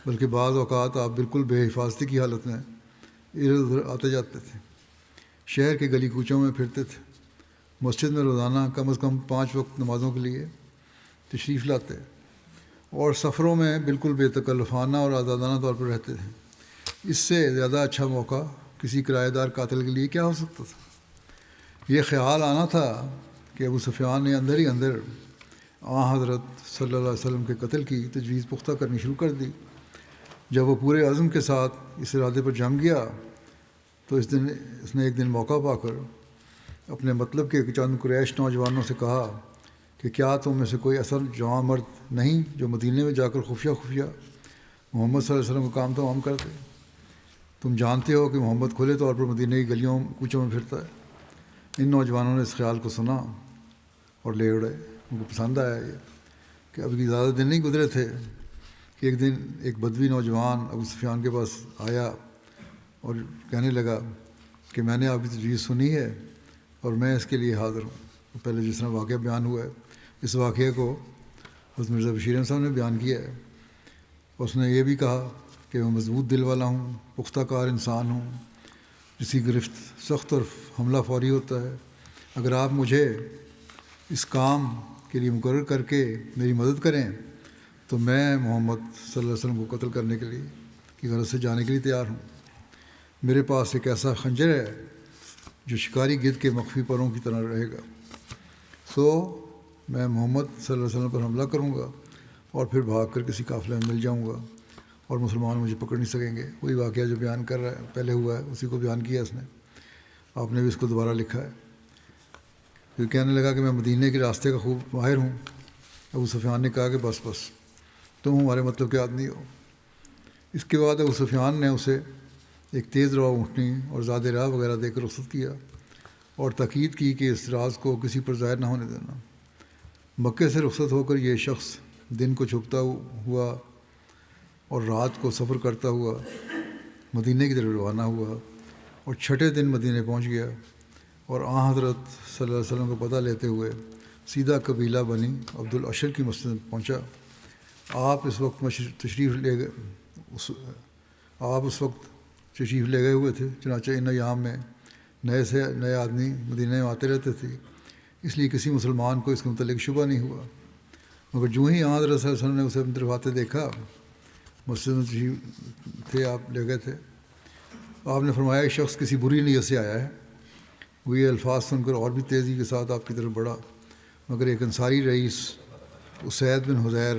Speaker 2: بلکہ بعض اوقات آپ بالکل بے حفاظتی کی حالت میں ادھر ادھر آتے جاتے تھے، شہر کے گلی کوچوں میں پھرتے تھے، مسجد میں روزانہ کم از کم 5 وقت نمازوں کے لیے تشریف لاتے، اور سفروں میں بالکل بے تکلفانہ اور آزادانہ طور پر رہتے تھے۔ اس سے زیادہ اچھا موقع کسی کرایہ دار قاتل کے لیے کیا ہو سکتا تھا؟ یہ خیال آنا تھا کہ ابو سفیان نے اندر ہی اندر حضرت صلی اللہ علیہ وسلم کے قتل کی تجویز پختہ کرنی شروع کر دی۔ جب وہ پورے عزم کے ساتھ اس ارادے پر جم گیا تو اس نے ایک دن موقع پا کر اپنے مطلب کے چند قریش نوجوانوں سے کہا کہ کیا تم میں سے کوئی اصل جوان مرد نہیں جو مدینے میں جا کر خفیہ محمد صلی اللہ علیہ وسلم کا کام تمام کر دے؟ تم جانتے ہو کہ محمد کھلے طور پر مدینہ کی گلیوں کوچوں میں پھرتا ہے۔ ان نوجوانوں نے اس خیال کو سنا اور لے اڑے۔ ان کو پسند آیا یہ کہ ابھی زیادہ دن نہیں گزرے تھے کہ ایک دن ایک بدوی نوجوان ابو سفیان کے پاس آیا اور کہنے لگا کہ میں نے آپ کی تجویز سنی ہے اور میں اس کے لیے حاضر ہوں۔ پہلے جس طرح واقعہ بیان ہوا ہے، اس واقعے کو حضرت مرزا بشیر احمد صاحب نے بیان کیا ہے۔ اس نے یہ بھی کہا کہ میں مضبوط دل والا ہوں، پختہ کار انسان ہوں، جس کی گرفت سخت اور حملہ فوری ہوتا ہے۔ اگر آپ مجھے اس کام کے لیے مقرر کر کے میری مدد کریں تو میں محمد صلی اللہ علیہ وسلم کو قتل کرنے کے لیے کی غرض سے جانے کے لیے تیار ہوں۔ میرے پاس ایک ایسا خنجر ہے جو شکاری گدھ کے مخفی پروں کی طرح رہے گا۔ میں محمد صلی اللہ علیہ وسلم پر حملہ کروں گا اور پھر بھاگ کر کسی قافلے میں مل جاؤں گا اور مسلمان مجھے پکڑ نہیں سکیں گے۔ وہی واقعہ جو بیان کر رہا ہے پہلے ہوا ہے اسی کو بیان کیا اس نے، آپ نے بھی اس کو دوبارہ لکھا ہے۔ پھر کہنے لگا کہ میں مدینے کے راستے کا خوب ماہر ہوں۔ ابو سفیان نے کہا کہ بس تم ہمارے مطلب کے آدمی ہو۔ اس کے بعد ابو سفیان نے اسے ایک تیز روا اونٹنی اور زاد راہ وغیرہ دے کر رخصت کیا اور تاکید کی کہ اس راز کو کسی پر ظاہر نہ ہونے دینا۔ مکے سے رخصت ہو کر یہ شخص دن کو چھپتا ہوا اور رات کو سفر کرتا ہوا مدینے کی طرف روانہ ہوا اور چھٹے دن مدینے پہنچ گیا اور حضرت صلی اللہ علیہ وسلم کو پتہ لیتے ہوئے سیدھا قبیلہ بنی عبد الاشر کی مسجد میں پہنچا۔ آپ اس وقت تشریف لے گئے ہوئے تھے، چنانچہ ان ایام میں نئے سے نئے آدمی مدینہ میں آتے رہتے تھے، اس لیے کسی مسلمان کو اس کے متعلق شبہ نہیں ہوا۔ مگر جو ہی حضرت صلی اللہ علیہ وسلم نے اسے اپنی طرف آتے دیکھا، مسجد میں تشریف تھے، آپ لے گئے تھے، آپ نے فرمایا کہ شخص کسی بری نیت سے آیا ہے۔ وہ یہ الفاظ سن کر اور بھی تیزی کے ساتھ آپ کی طرف بڑھا، مگر ایک انصاری رئیس اسید بن حضیر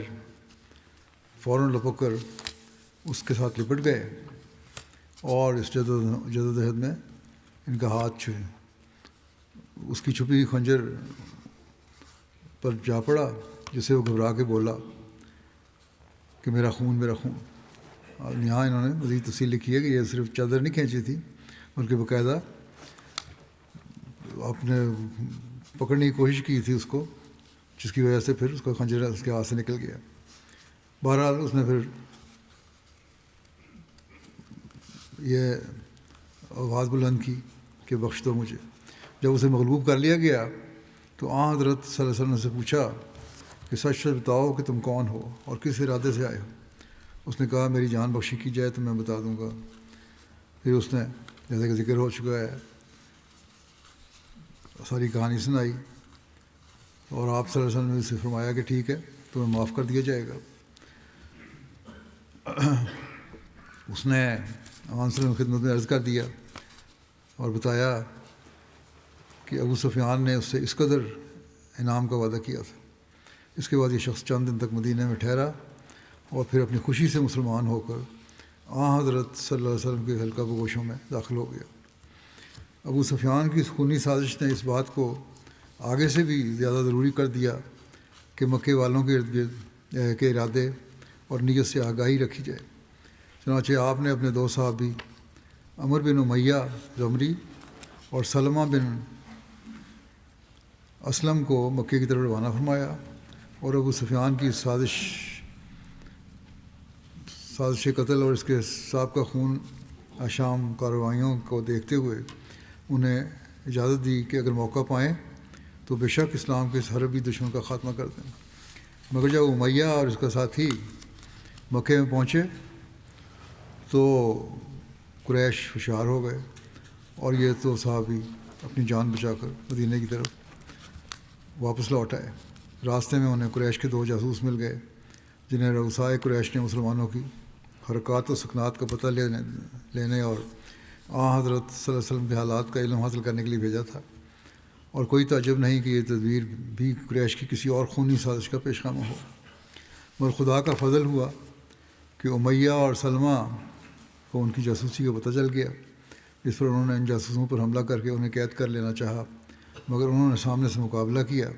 Speaker 2: فوراً لپک کر اس کے ساتھ لپٹ گئے اور اس جدوجہد میں ان کا ہاتھ چھوئے، اس کی چھپی ہوئی خنجر پر جا پڑا، جسے وہ گھبرا کے بولا کہ میرا خون میرا خون۔ اور یہاں انہوں نے مزید تفصیل لکھی ہے کہ یہ صرف چادر نہیں کھینچی تھی بلکہ باقاعدہ آپ نے پکڑنے کی کوشش کی تھی اس کو، جس کی وجہ سے پھر اس کا خنجر اس کے ہاتھ سے نکل گیا۔ بہرحال اس نے پھر یہ آواز بلند کی کہ بخش دو مجھے۔ جب اسے مغلوب کر لیا گیا تو حضرت صلی اللہ علیہ وسلم نے سے پوچھا کہ سچ سچ بتاؤ کہ تم کون ہو اور کس ارادے سے آئے ہو۔ اس نے کہا میری جان بخشی کی جائے تو میں بتا دوں گا۔ پھر اس نے جیسا کہ ذکر ہو چکا ہے ساری کہانی سنائی اور آپ صلی اللہ علیہ وسلم نے اسے فرمایا کہ ٹھیک ہے تمہیں معاف کر دیا جائے گا۔ اس نے عام صلی اللہ علیہ وسلم کی خدمت میں عرض کر دیا اور بتایا کہ ابو سفیان نے اس سے اس قدر انعام کا وعدہ کیا تھا۔ اس کے بعد یہ شخص چند دن تک مدینہ میں ٹھہرا اور پھر اپنی خوشی سے مسلمان ہو کر حضرت صلی اللہ علیہ وسلم کے حلقہ بگوشوں میں داخل ہو گیا۔ ابو سفیان کی اس خونی سازش نے اس بات کو آگے سے بھی زیادہ ضروری کر دیا کہ مکے والوں کے ارد گرد کے ارادے اور نیت سے آگاہی رکھی جائے۔ چنانچہ آپ نے اپنے 2 صحابی عمر بن امیہ غمری اور سلمہ بن اسلم کو مکے کی طرف روانہ فرمایا، اور ابو سفیان کی سازش قتل اور اس کے سابقہ خون شام کارروائیوں کو دیکھتے ہوئے انہیں اجازت دی کہ اگر موقع پائیں تو بے شک اسلام کے اس حربی دشمن کا خاتمہ کر دیں۔ مگر جب امیہ اور اس کا ساتھی مکے میں پہنچے تو قریش ہوشیار ہو گئے، اور یہ تو صحابی اپنی جان بچا کر مدینے کی طرف واپس لوٹ آئے۔ راستے میں انہیں قریش کے 2 جاسوس مل گئے جنہیں رؤسائے قریش نے مسلمانوں کی حرکات و سکنات کا پتہ لینے اور حضرت صلی اللہ علیہ وسلم کے حالات کا علم حاصل کرنے کے لیے بھیجا تھا، اور کوئی تعجب نہیں کہ یہ تدبیر بھی قریش کی کسی اور خونی سازش کا پیش خیمہ ہو۔ مگر خدا کا فضل ہوا کہ امیہ اور سلمہ کو ان کی جاسوسی کا پتہ چل گیا، جس پر انہوں نے ان جاسوسوں پر حملہ کر کے انہیں قید کر لینا چاہا، مگر انہوں نے سامنے سے مقابلہ کیا۔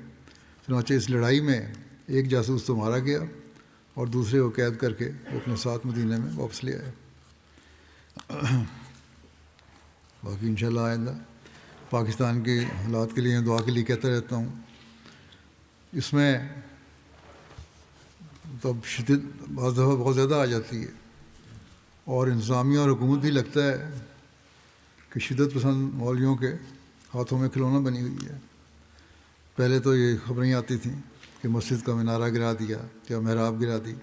Speaker 2: چنانچہ اس لڑائی میں ایک جاسوس تو مارا گیا اور دوسرے کو قید کر کے وہ اپنے ساتھ مدینہ میں واپس لے آئے۔ باقی انشاءاللہ آئندہ پاکستان کے حالات کے لیے دعا کے لیے کہتا رہتا ہوں۔ اس میں تو شدت بعض دفعہ بہت زیادہ آ جاتی ہے، اور انتظامیہ اور حکومت بھی لگتا ہے کہ شدت پسند مولویوں کے ہاتھوں میں کھلونا بنی ہوئی ہے۔ پہلے تو یہ خبریں آتی تھیں کہ مسجد کا مینارہ گرا دیا یا محراب گرا دی،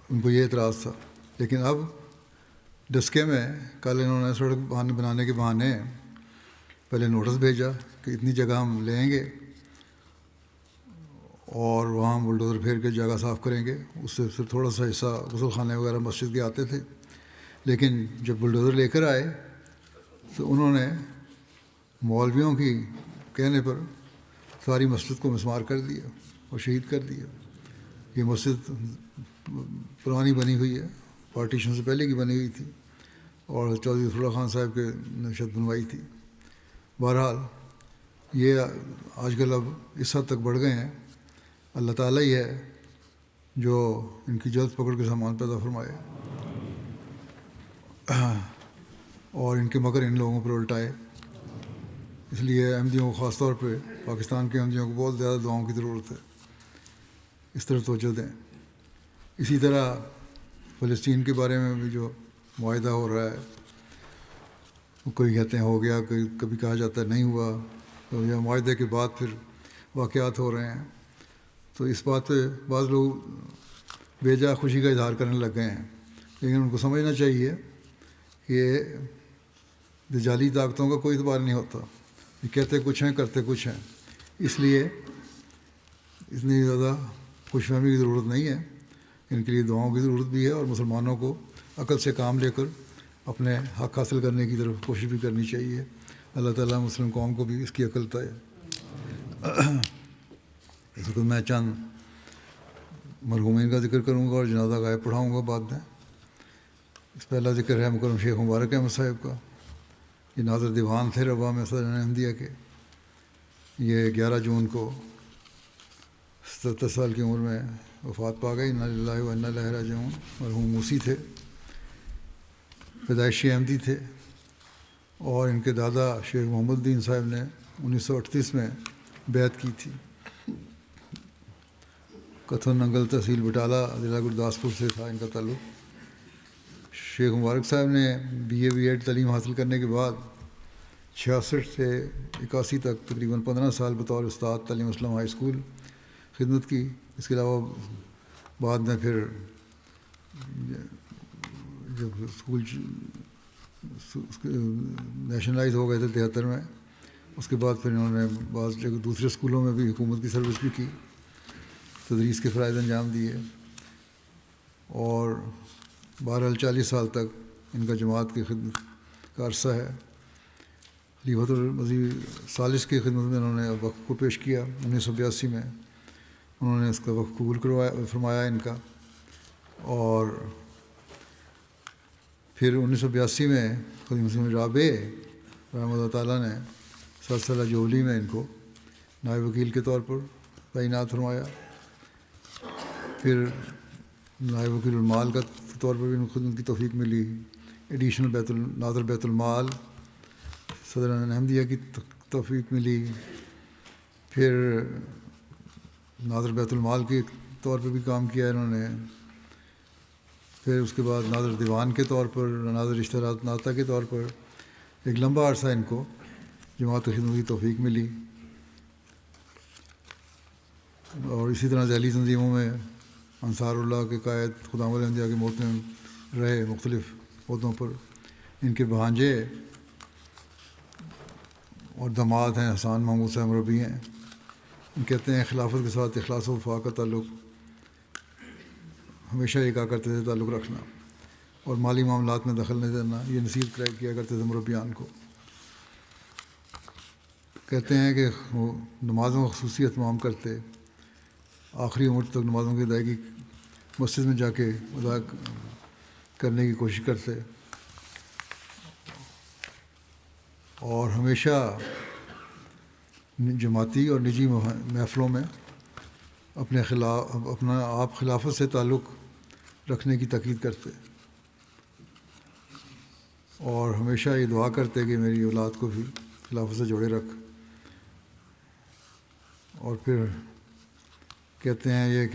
Speaker 2: ان کو یہ اعتراض تھا۔ لیکن اب ڈسکے میں کل انہوں نے سڑک بنانے کے بہانے پہلے نوٹس بھیجا کہ اتنی جگہ ہم لیں گے اور وہاں بلڈوزر پھیر کے جگہ صاف کریں گے، اس سے پھر تھوڑا سا حصہ غسل خانے وغیرہ مسجد کے آتے تھے، لیکن جب بلڈوزر لے کر آئے تو انہوں نے مولویوں کی کہنے پر ساری مسجد کو مسمار کر دیا اور شہید کر دیا۔ یہ مسجد پرانی بنی ہوئی ہے، پارٹیشن سے پہلے کی بنی ہوئی تھی، اور چودھری ظفر اللہ خان صاحب کے نشت بنوائی تھی۔ بہرحال یہ آج کل اب اس حد تک بڑھ گئے ہیں، اللہ تعالیٰ ہی ہے جو ان کی جلد پکڑ کے سامان پیدا فرمائے اور ان کے مگر ان لوگوں پر الٹائے۔ اس لیے احمدیوں کو خاص طور پہ پاکستان کے احمدیوں کو بہت زیادہ دعاؤں کی ضرورت ہے، اس طرف توجہ دیں۔ اسی طرح فلسطین کے بارے میں بھی جو معاہدہ ہو رہا ہے، کوئی کہتے ہیں ہو گیا، کبھی کہا جاتا ہے نہیں ہوا، تو یہ معاہدے کے بعد پھر واقعات ہو رہے ہیں، تو اس بات پہ بعض لوگ بے جا خوشی کا اظہار کرنے لگ گئے ہیں، لیکن ان کو سمجھنا چاہیے کہ دجالی طاقتوں کا کوئی اعتبار نہیں ہوتا، یہ کہتے کچھ ہیں کرتے کچھ ہیں، اس لیے اتنی زیادہ خوش فہمی کی ضرورت نہیں ہے، ان کے لیے دعاؤں کی ضرورت بھی ہے، اور مسلمانوں کو عقل سے کام لے کر اپنے حق حاصل کرنے کی طرف کوشش بھی کرنی چاہیے۔ اللہ تعالیٰ مسلم قوم کو بھی اس کی عقل عطا ہے۔ اس وقت میں چند مرحومین کا ذکر کروں گا اور جنازہ غائب پڑھاؤں گا بعد میں۔ اس پہلا ذکر ہے مکرم شیخ مبارک احمد صاحب کا، یہ ناظر دیوان تھے ربا میں صدر احمدیہ کے۔ یہ 11 جون کو 77 سال کی عمر میں وفات پا گئی، انا للہ و انا الیہ راجعون۔ مرحوم موسی تھے، پیدائشی احمدی تھے، اور ان کے دادا شیخ محمد الدین صاحب نے 1938 میں بیعت کی تھی۔ کتھن ننگل تحصیل بٹالہ ضلع گرداسپور سے تھا ان کا تعلق۔ شیخ مبارک صاحب نے BA B.Ed تعلیم حاصل کرنے کے بعد 66 سے 81 تک تقریباً 15 سال بطور استاد تعلیم اسلام ہائی اسکول خدمت کی۔ اس کے علاوہ بعد میں پھر جب اسکول نیشنلائز ہو گئے تھے 73 میں، اس کے بعد پھر انہوں نے بعض جگہ دوسرے اسکولوں میں بھی حکومت کی سروس بھی کی، تدریس کے فرائض انجام دیے، اور بہرحال 40 سال تک ان کا جماعت کی خدمت کا عرصہ ہے۔ خلیفۃ المسیح ثالث کی خدمت میں انہوں نے وقف کو پیش کیا۔ 1982 میں انہوں نے اس کا وقف قبول فرمایا ان کا، اور پھر 1982 میں خلیفہ مسیح رابع رحمۃ اللہ تعالیٰ نے سلسلہ جوبلی میں ان کو نائب وکیل کے طور پر تعینات فرمایا۔ پھر نائب وکیل المال کا طور پر بھی خود ان کی توفیق ملی، ایڈیشنل ناظر بیت المال صدر احمدیہ کی توفیق ملی، پھر ناظر بیت المال کے طور پہ بھی کام کیا انہوں نے، پھر اس کے بعد ناظر دیوان کے طور پر، ناظر اشتہارات ناطا کے طور پر ایک لمبا عرصہ ان کو جماعت کی خدمت کی توفیق ملی۔ اور اسی طرح ذیلی تنظیموں میں انصار اللہ کے قائد، خدام الاحمدیہ کے محتمم رہے مختلف عہدوں پر۔ ان کے بھانجے اور داماد ہیں حسان محمود صاحب ربی ہیں، کہتے ہیں خلافت کے ساتھ اخلاص و وفا کا تعلق ہمیشہ یہ کہا کرتے تھے تعلق رکھنا اور مالی معاملات میں دخل نہیں دینا، یہ نصیحت کیا کرتے تھے مربیان کو۔ کہتے ہیں کہ وہ نمازوں کا خصوصی اہتمام کرتے، آخری عمر تک نمازوں کی ادائیگی مسجد میں جا کے ادا کرنے کی کوشش کرتے، اور ہمیشہ جماعتی اور نجی محفلوں میں اپنا آپ خلافت سے تعلق رکھنے کی تاکید کرتے، اور ہمیشہ یہ دعا کرتے کہ میری اولاد کو بھی خلافت سے جوڑے رکھ۔ اور پھر کہتے ہیں یہ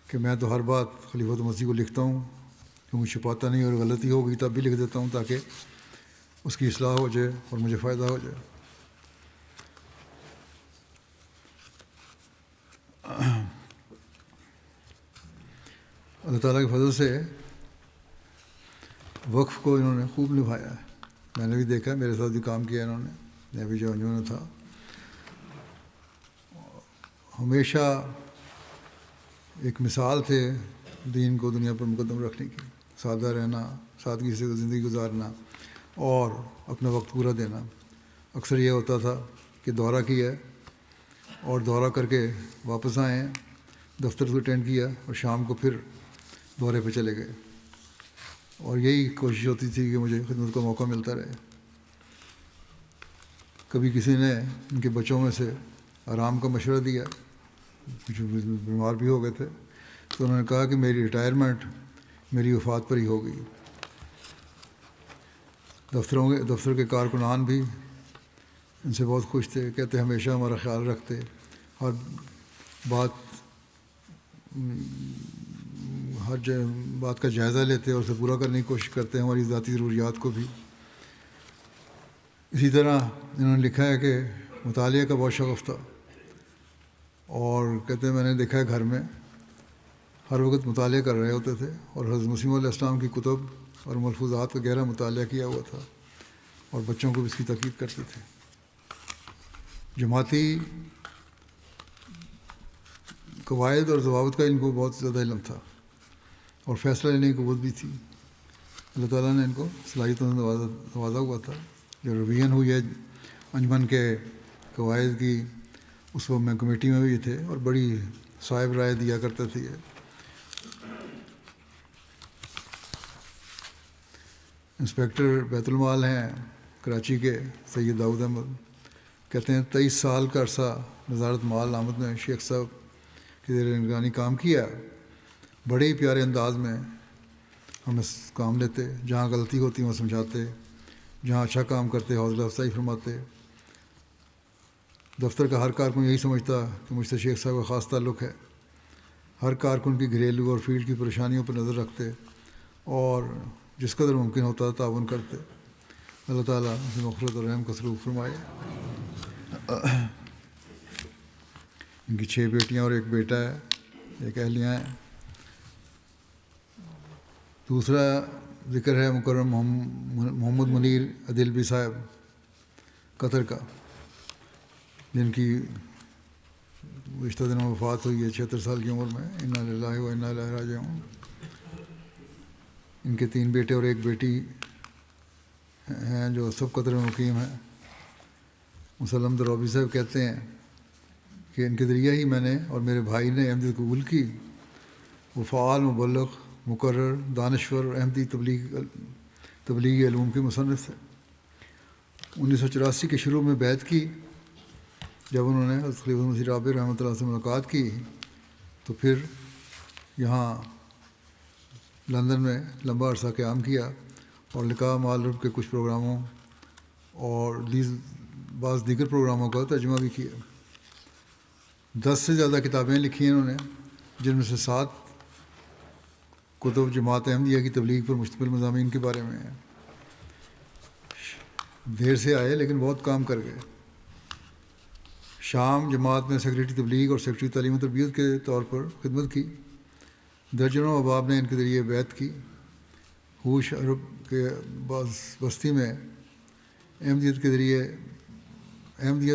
Speaker 2: کہ میں تو ہر بات خلیفۃ مسیح کو لکھتا ہوں، کیونکہ چھپاتا نہیں، اور غلطی ہوگی تب بھی لکھ دیتا ہوں تاکہ اس کی اصلاح ہو جائے اور مجھے فائدہ ہو جائے۔ اللہ تعالیٰ کے فضل سے وقف کو انہوں نے خوب نبھایا ہے، میں نے بھی دیکھا، میرے ساتھ بھی کام کیا انہوں نے، میں بھی جو انجمن میں تھا۔ ہمیشہ ایک مثال تھے دین کو دنیا پر مقدم رکھنے کی، سادہ رہنا، سادگی سے زندگی گزارنا اور اپنا وقت پورا دینا۔ اکثر یہ ہوتا تھا کہ دورہ کیا اور دورہ کر کے واپس آئے، دفتر کو اٹینڈ کیا اور شام کو پھر دورے پہ چلے گئے، اور یہی کوشش ہوتی تھی کہ مجھے خدمت کا موقع ملتا رہے۔ کبھی کسی نے ان کے بچوں میں سے آرام کا مشورہ دیا، کچھ بیمار بھی ہو گئے تھے، تو انہوں نے کہا کہ میری ریٹائرمنٹ میری وفات پر ہی ہوگی۔ دفتر کے کارکنان بھی ان سے بہت خوش تھے، کہتے ہمیشہ ہمارا خیال رکھتے، ہر بات کا جائزہ لیتے اور اسے پورا کرنے کی کوشش کرتے، ہماری ذاتی ضروریات کو بھی۔ اسی طرح انہوں نے لکھا ہے کہ مطالعے کا بہت شغف تھا، اور کہتے ہیں میں نے دیکھا ہے گھر میں ہر وقت مطالعہ کر رہے ہوتے تھے، اور حضرت مسیح علیہ السلام کی کتب اور ملفوظات کا گہرا مطالعہ کیا ہوا تھا، اور بچوں کو بھی اس کی تاکید کرتے تھے۔ جماعتی قواعد اور ضوابط کا ان کو بہت زیادہ علم تھا، اور فیصلہ لینے کی قوت بھی تھی۔ اللہ تعالیٰ نے ان کو صلاحیتوں سے نوازا ہوا تھا۔ جو ریویژن ہوئی ہے انجمن کے قواعد کی، اس وقت میں کمیٹی میں بھی تھے، اور بڑی صاحب رائے دیا کرتے تھے۔ انسپیکٹر بیت المال ہیں کراچی کے سید داؤد احمد، کہتے ہیں 23 سال کا عرصہ وزارت مال آمد میں شیخ صاحب کی زیر نگرانی کام کیا، بڑے ہی پیارے انداز میں ہمیں کام لیتے، جہاں غلطی ہوتی وہاں سمجھاتے، جہاں اچھا کام کرتے حوصلہ افزائی فرماتے۔ دفتر کا ہر کارکن یہی سمجھتا کہ مجھ سے شیخ صاحب کا خاص تعلق ہے، ہر کارکن کی گھریلو اور فیلڈ کی پریشانیوں پر نظر رکھتے، اور جس قدر ممکن ہوتا تعاون کرتے۔ اللہ تعالیٰ اسے مغفرت اور رحم کا سلوک فرمائے۔ ان کی 6 بیٹیاں اور 1 بیٹا ہے، 1 اہلیہ ہیں۔ دوسرا ذکر ہے مکرم محمد منیر عدیلوی صاحب قطر کا، جن کی گزشتہ دنوں وفات ہوئی ہے 76 سال کی عمر میں، انا للہ و انا الیہ راجعون۔ ان کے 3 بیٹے اور 1 بیٹی ہیں جو سب قطر میں مقیم ہیں۔ مسلم دروبی صاحب کہتے ہیں کہ ان کے ذریعہ ہی میں نے اور میرے بھائی نے احمدیت قبول کی۔ وہ فعال، مبلغ، مقرر، دانشور اور احمدی تبلیغی علوم کے مصنف تھے۔ 1984 کے شروع میں بیعت کی، جب انہوں نے حضرت خلیفۃ مسیح رابع رحمۃ اللہ سے ملاقات کی، تو پھر یہاں لندن میں لمبا عرصہ قیام کیا اور لقاء مع العرب کے کچھ پروگراموں اور بعض دیگر پروگراموں کا ترجمہ بھی کیا۔ 10 سے زیادہ کتابیں لکھی ہیں انہوں نے، جن میں سے 7 کتب جماعت احمدیہ کی تبلیغ پر مشتمل مضامین کے بارے میں ہیں۔ دیر سے آئے لیکن بہت کام کر گئے۔ شام جماعت میں سیکریٹری تبلیغ اور سیکریٹری تعلیم و تربیت کے طور پر خدمت کی۔ درجنوں احباب نے ان کے ذریعے بیعت کی۔ ہوش عرب کے بستی میں احمدیت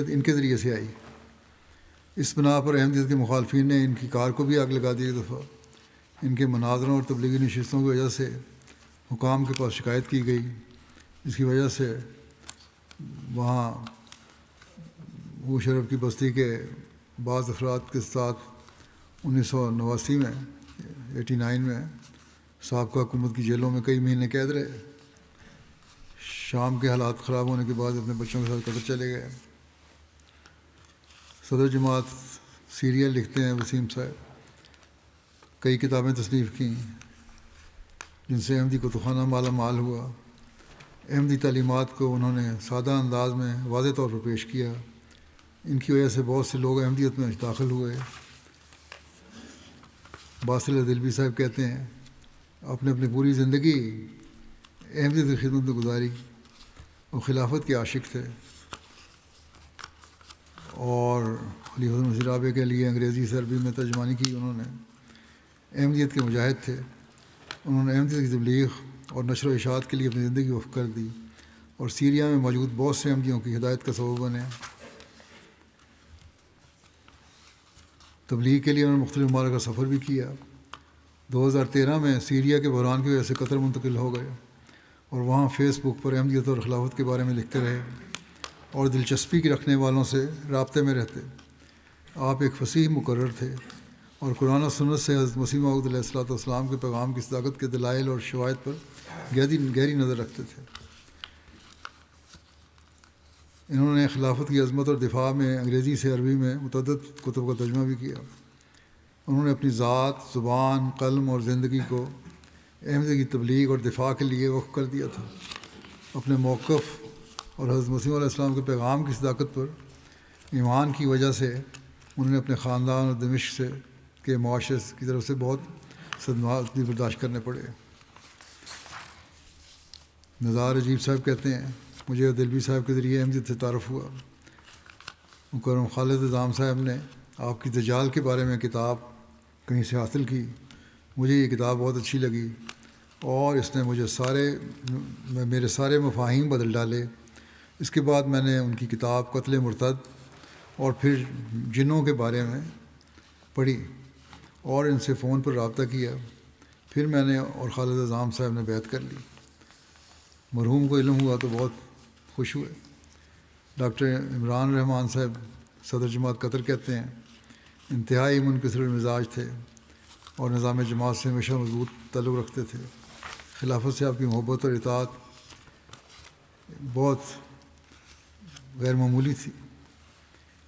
Speaker 2: ان کے ذریعے سے آئی۔ اس بنا پر احمدیت کے مخالفین نے ان کی کار کو بھی آگ لگا دی۔ ایک دفعہ ان کے مناظروں اور تبلیغی نشستوں کی وجہ سے حکام کے پاس شکایت کی گئی، جس کی وجہ سے وہاں ہوش عرب کی بستی کے بعض افراد کے ساتھ 1989 میں 89 میں سابقہ حکومت کی جیلوں میں کئی مہینے قید رہے۔ شام کے حالات خراب ہونے کے بعد اپنے بچوں کے ساتھ قطر چلے گئے۔ صدر جماعت سیریا لکھتے ہیں وسیم صاحب، کئی کتابیں تصنیف کیں جن سے احمدی کتبخانہ مالا مال ہوا۔ احمدی تعلیمات کو انہوں نے سادہ انداز میں واضح طور پر پیش کیا۔ ان کی وجہ سے بہت سے لوگ احمدیت میں داخل ہوئے۔ باصل دلوی صاحب کہتے ہیں اپنی پوری زندگی احمدیت کی خدمت میں گزاری اور خلافت کے عاشق تھے، اور خلیفۃ المسیح رابع کے لیے انگریزی سے عربی میں ترجمانی کی۔ انہوں نے احمدیت کے مجاہد تھے۔ انہوں نے احمدیت کی تبلیغ اور نشر و اشاعت کے لیے اپنی زندگی وقف کر دی اور سیریا میں موجود بہت سے احمدیوں کی ہدایت کا سبب بنے۔ تبلیغ کے لیے انہوں نے مختلف ممالک کا سفر بھی کیا۔ 2013 میں سیریا کے بحران کی وجہ سے قطر منتقل ہو گئے اور وہاں فیس بک پر احمدیت اور خلافت کے بارے میں لکھتے رہے اور دلچسپی کے رکھنے والوں سے رابطے میں رہتے۔ آپ ایک فصیح مقرر تھے اور قرآن و سنت سے حضرت مسیح موعود علیہ الصلوۃ والسلام کے پیغام کی صداقت کے دلائل اور شواہد پر گہری نظر رکھتے تھے۔ انہوں نے خلافت کی عظمت اور دفاع میں انگریزی سے عربی میں متعدد کتب کا ترجمہ بھی کیا۔ انہوں نے اپنی ذات، زبان، قلم اور زندگی کو احمدیت کی تبلیغ اور دفاع کے لیے وقف کر دیا تھا۔ اپنے موقف اور حضرت مسیح علیہ السلام کے پیغام کی صداقت پر ایمان کی وجہ سے انہوں نے اپنے خاندان اور دمشق کے معاشرے کی طرف سے بہت صدمات بھی برداشت کرنے پڑے۔ نزار عجیب صاحب کہتے ہیں مجھے دلوی صاحب کے ذریعے احمدیت سے تعارف ہوا۔ مکرم خالد نظام صاحب نے آپ کی دجال کے بارے میں کتاب کہیں سے حاصل کی۔ مجھے یہ کتاب بہت اچھی لگی اور اس نے میرے سارے مفاہیم بدل ڈالے۔ اس کے بعد میں نے ان کی کتاب قتل مرتد اور پھر جنوں کے بارے میں پڑھی اور ان سے فون پر رابطہ کیا۔ پھر میں نے اور خالد نظام صاحب نے بیعت کر لی۔ مرحوم کو علم ہوا تو بہت خوش ہوئے۔ ڈاکٹر عمران رحمان صاحب صدر جماعت قطر کہتے ہیں انتہائی منکسر المزاج تھے اور نظام جماعت سے ہمیشہ مضبوط تعلق رکھتے تھے۔ خلافت سے آپ کی محبت اور اطاعت بہت غیر معمولی تھی۔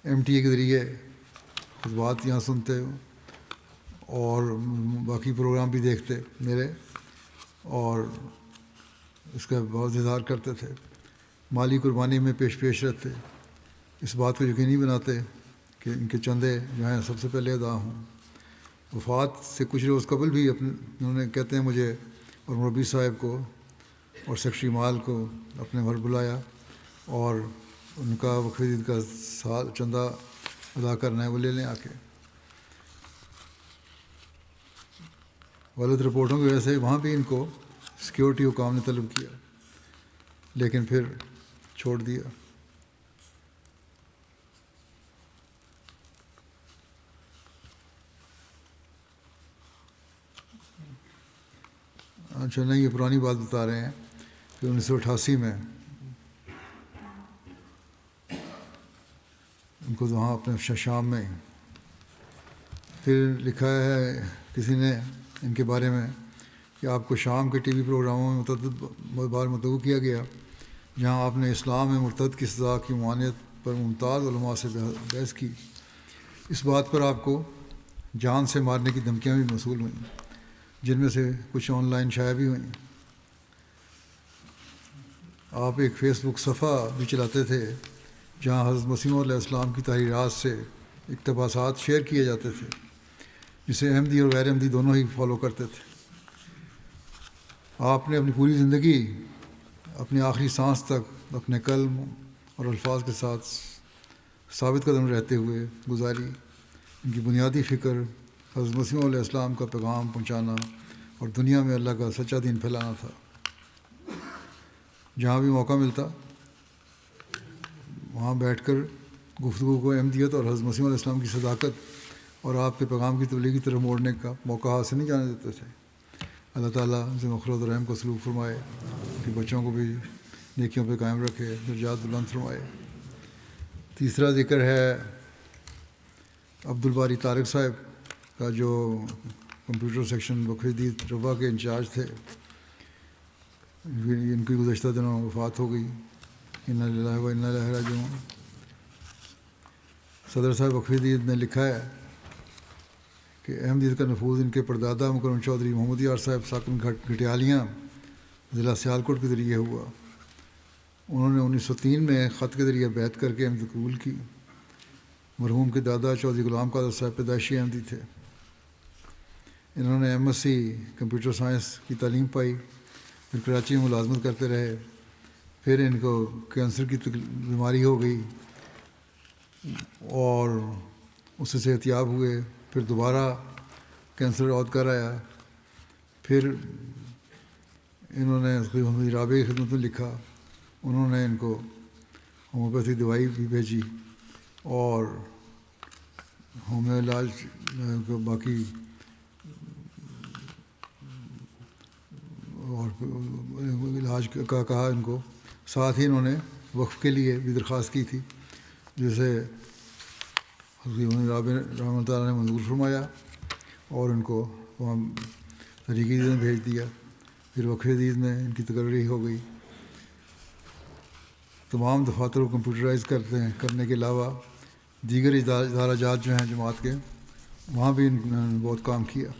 Speaker 2: MTA کے ذریعے خطبات یہاں سنتے اور باقی پروگرام بھی دیکھتے میرے، اور اس کا بہت اظہار کرتے تھے۔ مالی قربانی میں پیش رہتے، اس بات کو یقینی بناتے کہ ان کے چندے جو ہیں سب سے پہلے ادا ہوں۔ وفات سے کچھ روز قبل بھی انہوں نے کہتے ہیں مجھے اور مربی صاحب کو اور سیکرٹری مال کو اپنے گھر بلایا اور ان کا وقف عید کا چندہ ادا کرنا ہے وہ لے لیں آ کے۔ غلط رپورٹوں کی وجہ سے وہاں بھی ان کو سیکیورٹی حکام نے طلب کیا لیکن پھر چھوڑ دیا۔ اچھا نہیں، یہ پرانی بات بتا رہے ہیں کہ 1988 میں ان کو وہاں اپنے شام میں پھر لکھا ہے کسی نے ان کے بارے میں کہ آپ کو شام کے ٹی وی پروگراموں میں متعدد بار مدعو کیا گیا جہاں آپ نے اسلام میں مرتد کی سزا کی ممانعت پر ممتاز علماء سے بحث کی۔ اس بات پر آپ کو جان سے مارنے کی دھمکیاں بھی موصول ہوئیں۔ جن میں سے کچھ آن لائن شائع بھی ہوئیں۔ آپ ایک فیس بک صفحہ بھی چلاتے تھے جہاں حضرت مسیح علیہ السلام کی تحریرات سے اقتباسات شیئر کیے جاتے تھے، جسے احمدی اور غیر احمدی دونوں ہی فالو کرتے تھے۔ آپ نے اپنی پوری زندگی اپنی آخری سانس تک اپنے قلم اور الفاظ کے ساتھ ثابت قدم رہتے ہوئے گزاری۔ ان کی بنیادی فکر حضرت مسیح علیہ السلام کا پیغام پہنچانا اور دنیا میں اللہ کا سچا دین پھیلانا تھا۔ جہاں بھی موقع ملتا وہاں بیٹھ کر گفتگو کو احمدیت اور حضرت مسیح علیہ السلام کی صداقت اور آپ کے پیغام کی تبلیغ کی طرف موڑنے کا موقع حاصل نہیں جانے دیتے تھے۔ اللہ تعالیٰ سے مغفرت و رحم کو سلوک فرمائے کہ بچوں کو بھی نیکیوں پہ قائم رکھے، درجات بلند فرمائے۔ تیسرا ذکر ہے عبدالباری طارق صاحب کا، جو کمپیوٹر سیکشن وقف جدید ربا کے انچارج تھے۔ ان کی گزشتہ دنوں وفات ہو گئی، انا للہ و انا الیہ راجعون۔ صدر صاحب وقف جدید نے لکھا ہے کہ احمدیت کا نفوذ ان کے پردادا مکرم چودھری محمد یار صاحب ساکن گھٹیالیاں ضلع سیالکوٹ کے ذریعے ہوا۔ انہوں نے 1903 میں خط کے ذریعے بیعت کر کے احمدیت قبول کی۔ مرحوم کے دادا چودھری غلام قادر صاحب پیدائشی احمدی تھے۔ انہوں نے M S C computer science کی تعلیم پائی، پھر کراچی میں ملازمت کرتے رہے۔ پھر ان کو کینسر کی بیماری ہو گئی اور اس سے صحت یاب ہوئے۔ پھر دوبارہ کینسر عود کر آیا۔ پھر انہوں نے رابع کی خدمت میں لکھا، انہوں نے ان کو ہومیوپیتھی دوائی بھی بھیجی اور ہومیو علاج کو باقی اور علاج کا کہا ان کو۔ ساتھ ہی انہوں نے وقف کے لیے بھی درخواست کی تھی، جسے حضرت رابع رحمۃ اللہ نے منظور فرمایا اور ان کو وہاں طریق جدید میں بھیج دیا۔ پھر وقف جدید میں ان کی تقرری ہو گئی۔ تمام دفاتر کو کمپیوٹرائز کرنے کے علاوہ دیگر ادارہ جات جو ہیں جماعت کے، وہاں بھی انہوں نے بہت کام کیا۔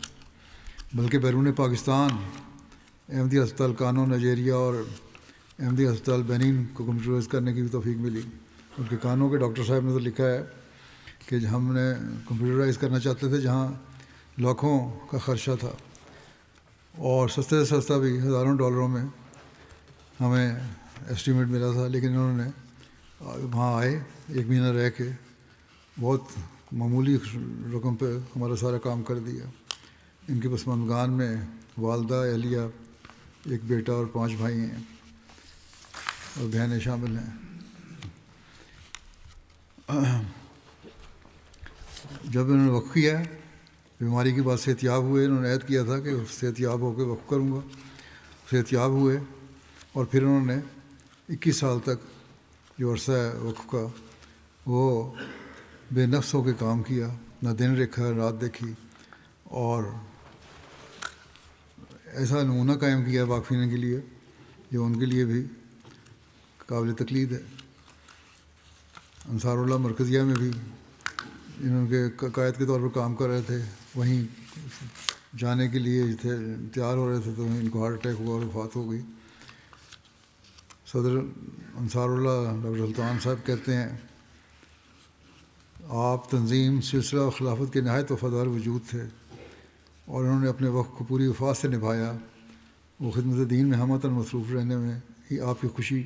Speaker 2: بلکہ بیرون پاکستان احمدی ہسپتال کانو نائجیریا اور احمدی ہسپتال بینین کو کمپیوٹرائز کرنے کی بھی توفیق ملی۔ ان کے کانو کے ڈاکٹر صاحب نے تو لکھا ہے کہ ہم نے کمپیوٹرائز کرنا چاہتے تھے جہاں لاکھوں کا خرچہ تھا، اور سستے سے سستا بھی ہزاروں ڈالروں میں ہمیں ایسٹیمیٹ ملا تھا، لیکن انہوں نے وہاں آئے، ایک مہینہ رہ کے بہت معمولی رقم پہ ہمارا سارا کام کر دیا۔ ان کے پسماندگان میں والدہ، اہلیہ، ایک بیٹا اور 5 بھائی ہیں اور بہنیں شامل ہیں۔ جب انہوں نے وقف کیا، بیماری کے بعد صحت یاب ہوئے، انہوں نے عہد کیا تھا کہ صحت یاب ہو کے وقف کروں گا۔ صحت یاب ہوئے اور پھر انہوں نے 21 سال تک جو عرصہ ہے وقف کا، وہ بے نفس ہو کے کام کیا، نہ دن رکھا رات دیکھی، اور ایسا نمونہ قائم کیا واقفین کے لیے جو ان کے لیے بھی قابل تقلید ہے۔ انصار اللہ مرکزیہ میں بھی انہوں کے قائد کے طور پر کام کر رہے تھے، وہیں جانے کے لیے تیار ہو رہے تھے تو ان کو ہارٹ اٹیک ہوا اور وفات ہو گئی۔ صدر انصار اللہ ڈاکٹر سلطان صاحب کہتے ہیں، آپ تنظیم، سلسلہ اور خلافت کے نہایت وفادار وجود تھے، اور انہوں نے اپنے وقت کو پوری وفات سے نبھایا۔ وہ خدمت دین میں ہمہ مصروف رہنے میں ہی آپ کی خوشی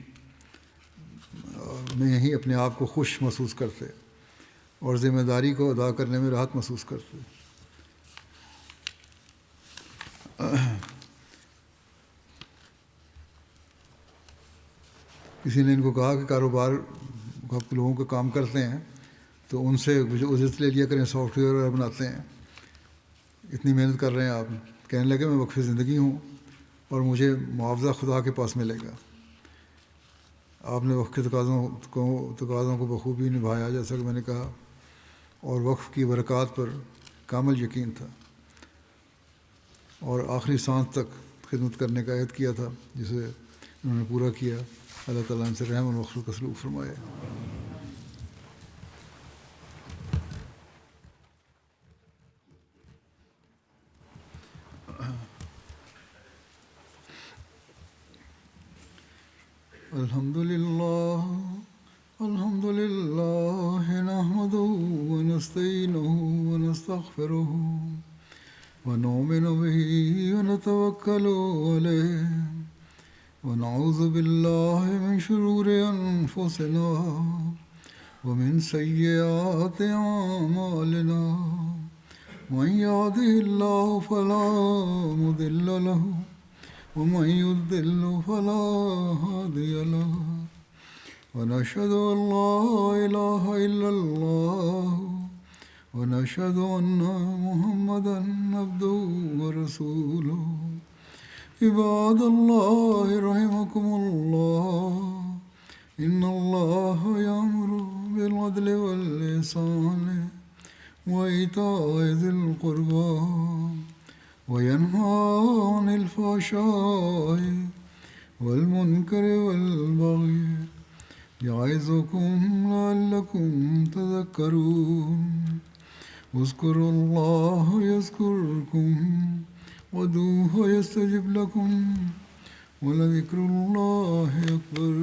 Speaker 2: میں ہی اپنے آپ کو خوش محسوس کرتے اور ذمہ داری کو ادا کرنے میں راحت محسوس کرتے۔ کسی نے ان کو کہا کہ کاروبار آپ لوگوں کا کام کرتے ہیں تو ان سے اجرت لے لیا کریں، سافٹ ویئر وغیرہ بناتے ہیں، اتنی محنت کر رہے ہیں آپ۔ کہنے لگے میں وقف زندگی ہوں اور مجھے معاوضہ خدا کے پاس ملے گا۔ آپ نے وقف کے تقاضوں کو بخوبی نبھایا، جیسا کہ میں نے کہا، اور وقف کی برکات پر کامل یقین تھا، اور آخری سانس تک خدمت کرنے کا عہد کیا تھا، جسے انہوں نے پورا کیا۔ اللہ تعالیٰ ان سے رحم اور مغفرت کا سلوک فرمائے۔ الحمد لله نحمده ونستعينه ونستغفره ونؤمن به ونتوكل عليه ونعوذ بالله من شرور أنفسنا ومن سيئات أعمالنا من يهده الله فلا مضل له ومن يضلل فلا هادي له ونشهد أن لا إله إلا الله ونشهد أن محمدا عبده ورسوله عباد الله رحمكم الله إن الله يأمر بالعدل والإحسان وإيتاء ذي القربى وينهى عن الفحشاء والمنكر والبغي يعظكم لعلكم تذكرون اذكروا الله يذكركم وادعوه يستجب لكم ولذكر الله أكبر